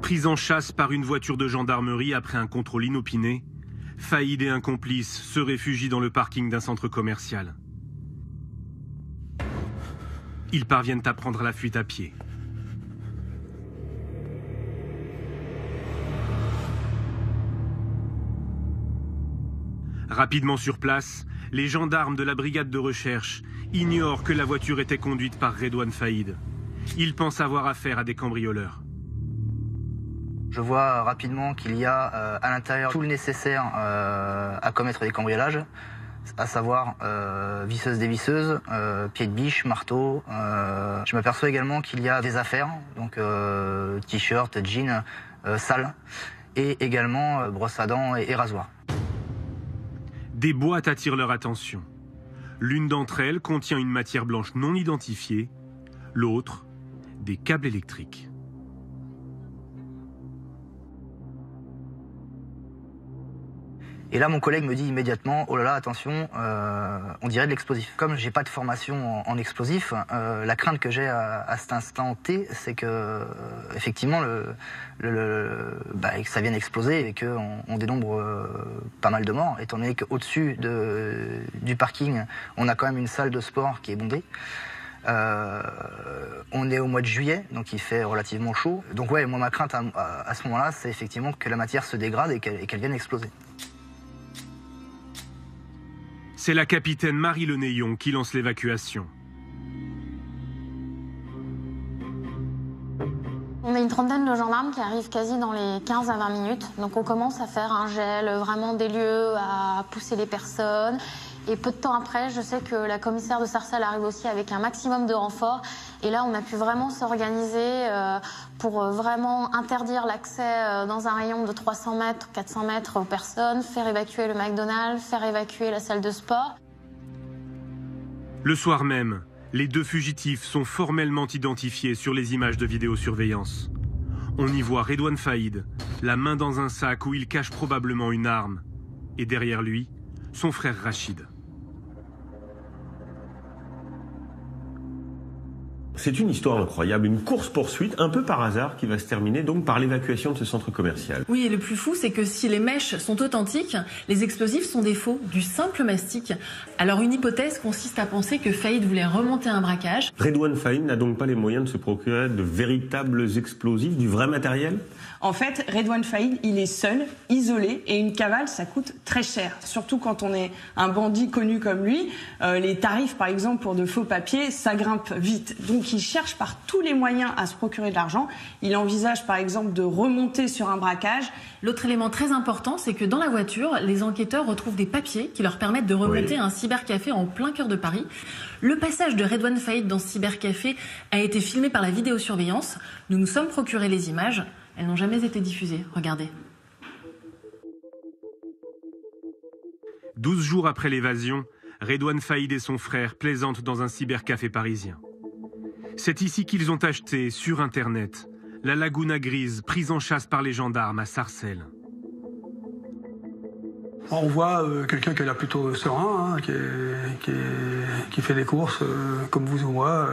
Pris en chasse par une voiture de gendarmerie après un contrôle inopiné, Faïd et un complice se réfugient dans le parking d'un centre commercial. Ils parviennent à prendre la fuite à pied. Rapidement sur place, les gendarmes de la brigade de recherche ignorent que la voiture était conduite par Redouane Faïd. Ils pensent avoir affaire à des cambrioleurs. Je vois rapidement qu'il y a à l'intérieur tout le nécessaire à commettre des cambriolages, à savoir visseuse dévisseuse, pied de biche, marteau. Je m'aperçois également qu'il y a des affaires, donc t-shirt, jeans, sales, et également brosse à dents et rasoir. Des boîtes attirent leur attention. L'une d'entre elles contient une matière blanche non identifiée, l'autre, des câbles électriques. Et là, mon collègue me dit immédiatement, oh là là, attention, on dirait de l'explosif. Comme j'ai pas de formation en explosif, la crainte que j'ai à cet instant T, c'est que effectivement, que ça vienne exploser et qu'on dénombre pas mal de morts, étant donné qu'au-dessus du parking, on a quand même une salle de sport qui est bondée. On est au mois de juillet, donc il fait relativement chaud. Donc ouais, moi ma crainte à ce moment-là, c'est effectivement que la matière se dégrade et qu'elle vienne exploser. C'est la capitaine Marie Lenéillon qui lance l'évacuation. On a une trentaine de gendarmes qui arrivent quasi dans les 15 à 20 minutes. Donc on commence à faire un gel vraiment des lieux, à pousser les personnes. Et peu de temps après, je sais que la commissaire de Sarcelles arrive aussi avec un maximum de renforts. Et là, on a pu vraiment s'organiser pour vraiment interdire l'accès dans un rayon de 300 mètres, 400 mètres aux personnes, faire évacuer le McDonald's, faire évacuer la salle de sport. Le soir même, les 2 fugitifs sont formellement identifiés sur les images de vidéosurveillance. On y voit Redouane Faïd, la main dans un sac où il cache probablement une arme. Et derrière lui, son frère Rachid. C'est une histoire incroyable, une course-poursuite un peu par hasard qui va se terminer donc par l'évacuation de ce centre commercial. Oui, et le plus fou, c'est que si les mèches sont authentiques, les explosifs sont des faux, du simple mastic. Alors une hypothèse consiste à penser que Faïd voulait remonter un braquage. Redouane Faïd n'a donc pas les moyens de se procurer de véritables explosifs, du vrai matériel ? En fait, Redouane Faïd, il est seul, isolé, et une cavale, ça coûte très cher. Surtout quand on est un bandit connu comme lui. Les tarifs, par exemple, pour de faux papiers, ça grimpe vite. Donc il cherche par tous les moyens à se procurer de l'argent. Il envisage, par exemple, de remonter sur un braquage. L'autre élément très important, c'est que dans la voiture, les enquêteurs retrouvent des papiers qui leur permettent de remonter à un cybercafé en plein cœur de Paris. Le passage de Redouane Faïd dans ce cybercafé a été filmé par la vidéosurveillance. Nous nous sommes procuré les images. Elles n'ont jamais été diffusées. Regardez. 12 jours après l'évasion, Redouane Faïd et son frère plaisantent dans un cybercafé parisien. C'est ici qu'ils ont acheté, sur Internet, la Laguna Grise, prise en chasse par les gendarmes à Sarcelles. On voit quelqu'un qui a l'air plutôt serein, hein, qui fait des courses comme vous ou moi,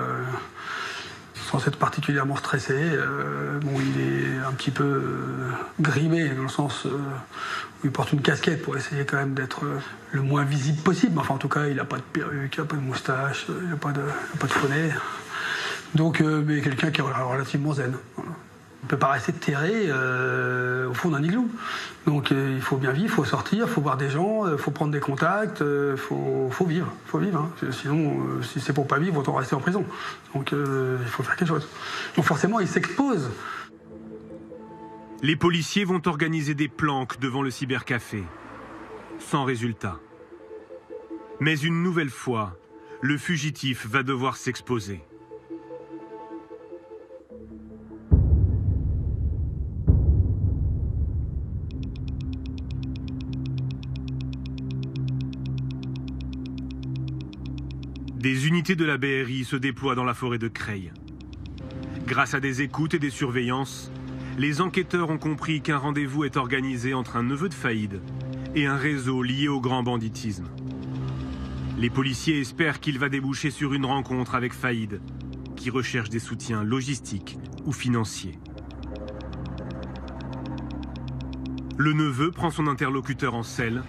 sans être particulièrement stressé. Bon, il est un petit peu grimé dans le sens où il porte une casquette pour essayer quand même d'être le moins visible possible. Enfin, en tout cas, il n'a pas de perruque, il n'a pas de moustache, il n'a pas de faux nez. Donc, mais quelqu'un qui est relativement zen. Voilà. On ne peut pas rester terré au fond d'un igloo. Donc il faut bien vivre, il faut sortir, il faut voir des gens, il faut prendre des contacts, il faut vivre. Hein. Sinon, si c'est pour pas vivre, autant rester en prison. Donc il faut faire quelque chose. Donc forcément, il s'expose. Les policiers vont organiser des planques devant le cybercafé. Sans résultat. Mais une nouvelle fois, le fugitif va devoir s'exposer. Des unités de la BRI se déploient dans la forêt de Creil. Grâce à des écoutes et des surveillances, les enquêteurs ont compris qu'un rendez-vous est organisé entre un neveu de Faïd et un réseau lié au grand banditisme. Les policiers espèrent qu'il va déboucher sur une rencontre avec Faïd, qui recherche des soutiens logistiques ou financiers. Le neveu prend son interlocuteur en selle,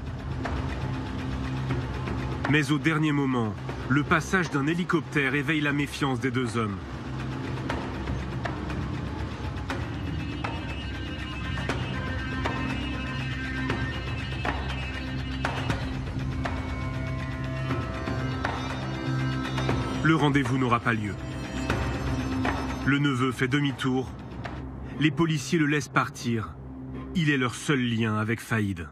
mais au dernier moment, le passage d'un hélicoptère éveille la méfiance des deux hommes. Le rendez-vous n'aura pas lieu. Le neveu fait demi-tour. Les policiers le laissent partir. Il est leur seul lien avec Faïd.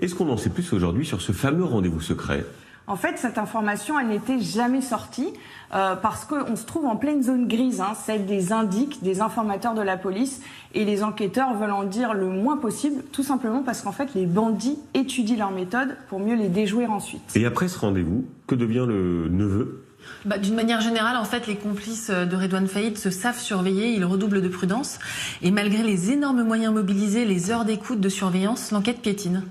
Est-ce qu'on en sait plus aujourd'hui sur ce fameux rendez-vous secret ? En fait, cette information, elle n'était jamais sortie parce qu'on se trouve en pleine zone grise, hein, celle des indiques, des informateurs de la police, et les enquêteurs veulent en dire le moins possible, tout simplement parce qu'en fait, les bandits étudient leurs méthodes pour mieux les déjouer ensuite. Et après ce rendez-vous, que devient le neveu ? D'une manière générale, en fait, les complices de Redouane Faïd se savent surveiller, ils redoublent de prudence, et malgré les énormes moyens mobilisés, les heures d'écoute, de surveillance, l'enquête piétine.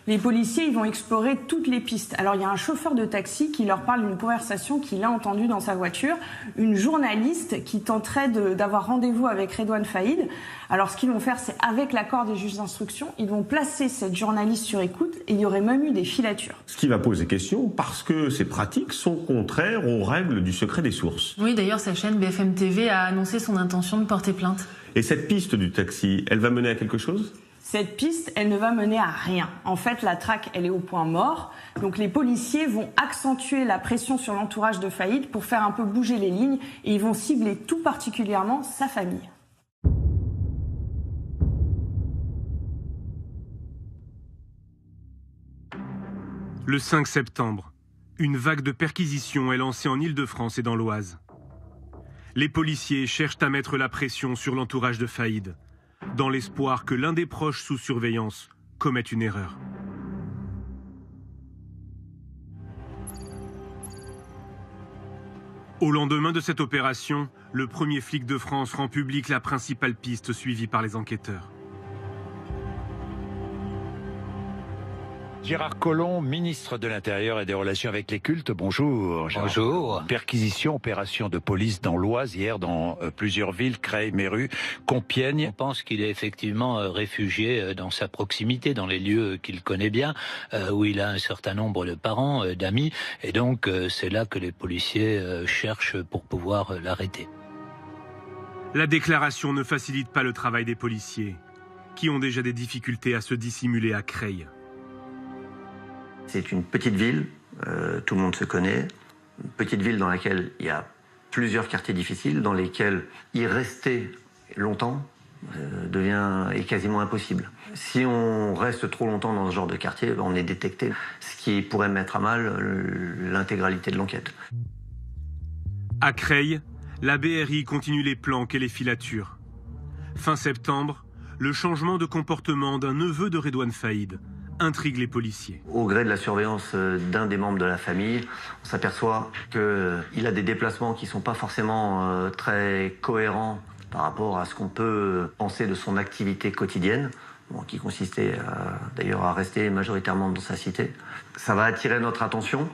Les policiers, ils vont explorer toutes les pistes. Alors, il y a un chauffeur de taxi qui leur parle d'une conversation qu'il a entendue dans sa voiture. Une journaliste qui tenterait d'avoir rendez-vous avec Redouane Faïd. Alors, ce qu'ils vont faire, c'est avec l'accord des juges d'instruction, ils vont placer cette journaliste sur écoute et il y aurait même eu des filatures. Ce qui va poser question parce que ces pratiques sont contraires aux règles du secret des sources. Oui, d'ailleurs, sa chaîne BFM TV a annoncé son intention de porter plainte. Et cette piste du taxi, elle va mener à quelque chose ? Cette piste, elle ne va mener à rien. En fait, la traque, elle est au point mort. Donc les policiers vont accentuer la pression sur l'entourage de Faïd pour faire un peu bouger les lignes et ils vont cibler tout particulièrement sa famille. Le 5 septembre, une vague de perquisitions est lancée en Île-de-France et dans l'Oise. Les policiers cherchent à mettre la pression sur l'entourage de Faïd, dans l'espoir que l'un des proches sous surveillance commette une erreur. Au lendemain de cette opération, le premier flic de France rend public la principale piste suivie par les enquêteurs. Gérard Collomb, ministre de l'Intérieur et des Relations avec les cultes. Bonjour. Bonjour. Perquisition, opération de police dans l'Oise hier, dans plusieurs villes, Creil, Méru, Compiègne. On pense qu'il est effectivement réfugié dans sa proximité, dans les lieux qu'il connaît bien, où il a un certain nombre de parents, d'amis. Et donc, c'est là que les policiers cherchent pour pouvoir l'arrêter. La déclaration ne facilite pas le travail des policiers, qui ont déjà des difficultés à se dissimuler à Creil. C'est une petite ville, tout le monde se connaît, une petite ville dans laquelle il y a plusieurs quartiers difficiles, dans lesquels y rester longtemps est quasiment impossible. Si on reste trop longtemps dans ce genre de quartier, on est détecté, ce qui pourrait mettre à mal l'intégralité de l'enquête. À Creil, la BRI continue les planques et les filatures. Fin septembre, le changement de comportement d'un neveu de Redouane Faïd intrigue les policiers. Au gré de la surveillance d'un des membres de la famille, on s'aperçoit qu'il a des déplacements qui ne sont pas forcément très cohérents par rapport à ce qu'on peut penser de son activité quotidienne, qui consistait d'ailleurs à rester majoritairement dans sa cité. Ça va attirer notre attention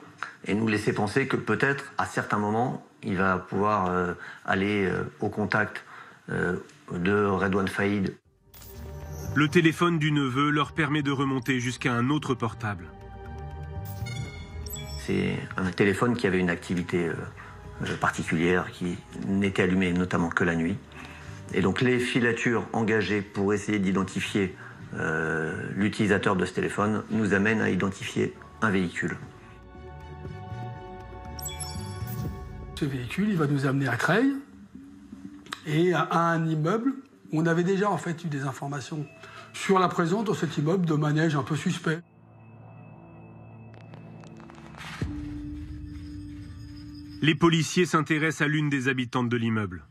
et nous laisser penser que peut-être, à certains moments, il va pouvoir aller au contact de Redouane Faïd. Le téléphone du neveu leur permet de remonter jusqu'à un autre portable. C'est un téléphone qui avait une activité particulière, qui n'était allumé notamment que la nuit. Et donc les filatures engagées pour essayer d'identifier l'utilisateur de ce téléphone nous amènent à identifier un véhicule. Ce véhicule, il va nous amener à Creil et à un immeuble où on avait déjà en fait eu des informations sur la présence dans cet immeuble de manège un peu suspect. Les policiers s'intéressent à l'une des habitantes de l'immeuble.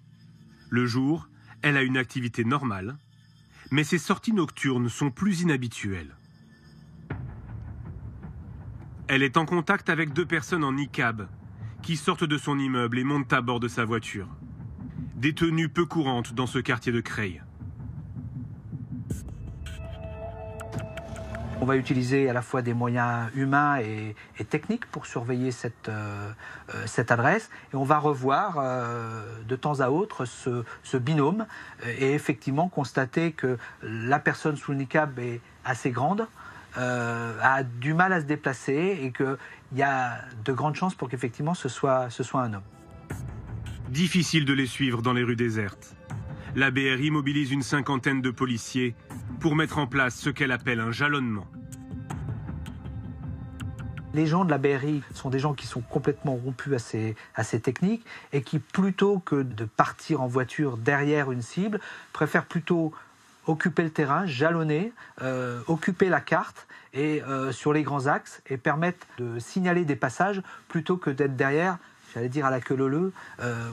Le jour, elle a une activité normale, mais ses sorties nocturnes sont plus inhabituelles. Elle est en contact avec deux personnes en niqab qui sortent de son immeuble et montent à bord de sa voiture. Des tenues peu courantes dans ce quartier de Creil. On va utiliser à la fois des moyens humains et techniques pour surveiller cette adresse. Et on va revoir de temps à autre ce binôme et effectivement constater que la personne sous le niqab est assez grande, a du mal à se déplacer et qu'il y a de grandes chances pour qu'effectivement ce soit un homme. Difficile de les suivre dans les rues désertes. La BRI mobilise une cinquantaine de policiers pour mettre en place ce qu'elle appelle un jalonnement. Les gens de la BRI sont des gens qui sont complètement rompus à ces techniques et qui, plutôt que de partir en voiture derrière une cible, préfèrent plutôt occuper le terrain, jalonner, occuper la carte et sur les grands axes et permettre de signaler des passages plutôt que d'être derrière, j'allais dire à la queue leu-leu,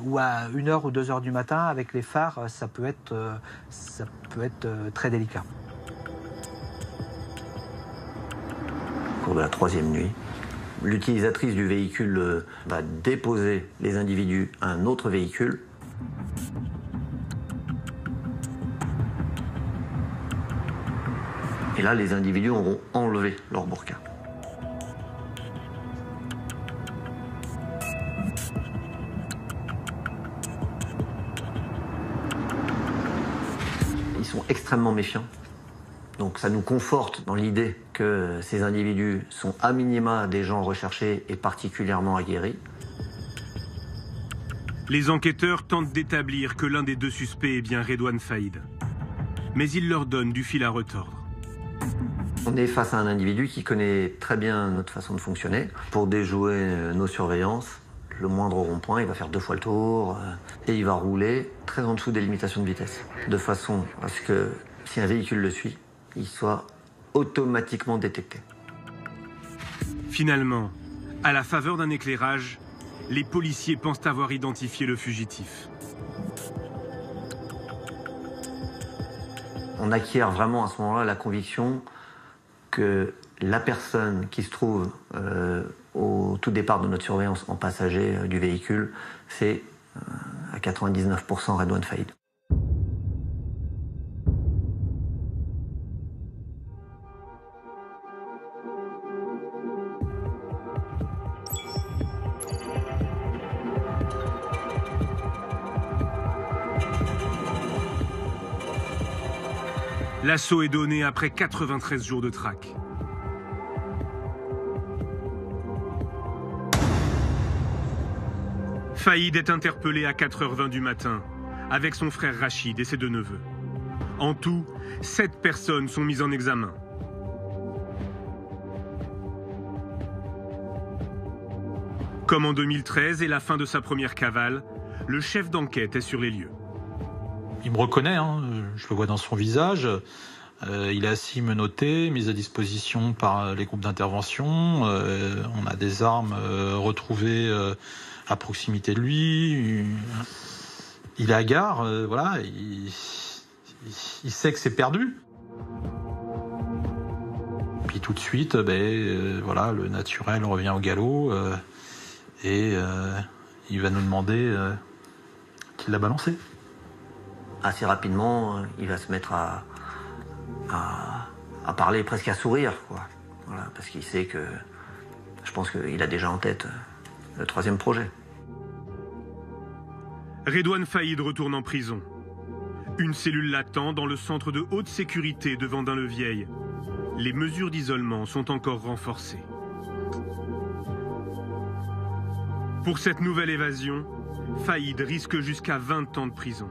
ou à 1h ou 2h du matin avec les phares, ça peut être très délicat. Au cours de la troisième nuit, l'utilisatrice du véhicule va déposer les individus à un autre véhicule. Et là, les individus auront enlevé leur burqa. Ils sont extrêmement méfiants. Donc ça nous conforte dans l'idée que ces individus sont à minima des gens recherchés et particulièrement aguerris. Les enquêteurs tentent d'établir que l'un des deux suspects est bien Redouane Faïd. Mais ils leur donnent du fil à retordre. On est face à un individu qui connaît très bien notre façon de fonctionner. Pour déjouer nos surveillances, le moindre rond-point, il va faire 2 fois le tour et il va rouler très en dessous des limitations de vitesse. De façon à ce que si un véhicule le suit, il soit automatiquement détecté. Finalement, à la faveur d'un éclairage, les policiers pensent avoir identifié le fugitif. On acquiert vraiment à ce moment-là la conviction que la personne qui se trouve au tout départ de notre surveillance en passager du véhicule, c'est à 99% Redouane Faïd. L'assaut est donné après 93 jours de traque. Faïd est interpellé à 4h20 du matin, avec son frère Rachid et ses 2 neveux. En tout, 7 personnes sont mises en examen. Comme en 2013 et la fin de sa première cavale, le chef d'enquête est sur les lieux. Il me reconnaît, hein, je le vois dans son visage. Il est assis menotté, mis à disposition par les groupes d'intervention. On a des armes retrouvées à proximité de lui. Il est hagard, voilà. Il sait que c'est perdu. Puis tout de suite, voilà, le naturel revient au galop et il va nous demander qui l'a balancé. Assez rapidement, il va se mettre à parler, presque à sourire, quoi. Voilà, parce qu'il sait que, je pense qu'il a déjà en tête le 3e projet. Redouane Faïd retourne en prison. Une cellule l'attend dans le centre de haute sécurité de Vendin-le-Vieil. Les mesures d'isolement sont encore renforcées. Pour cette nouvelle évasion, Faïd risque jusqu'à 20 ans de prison.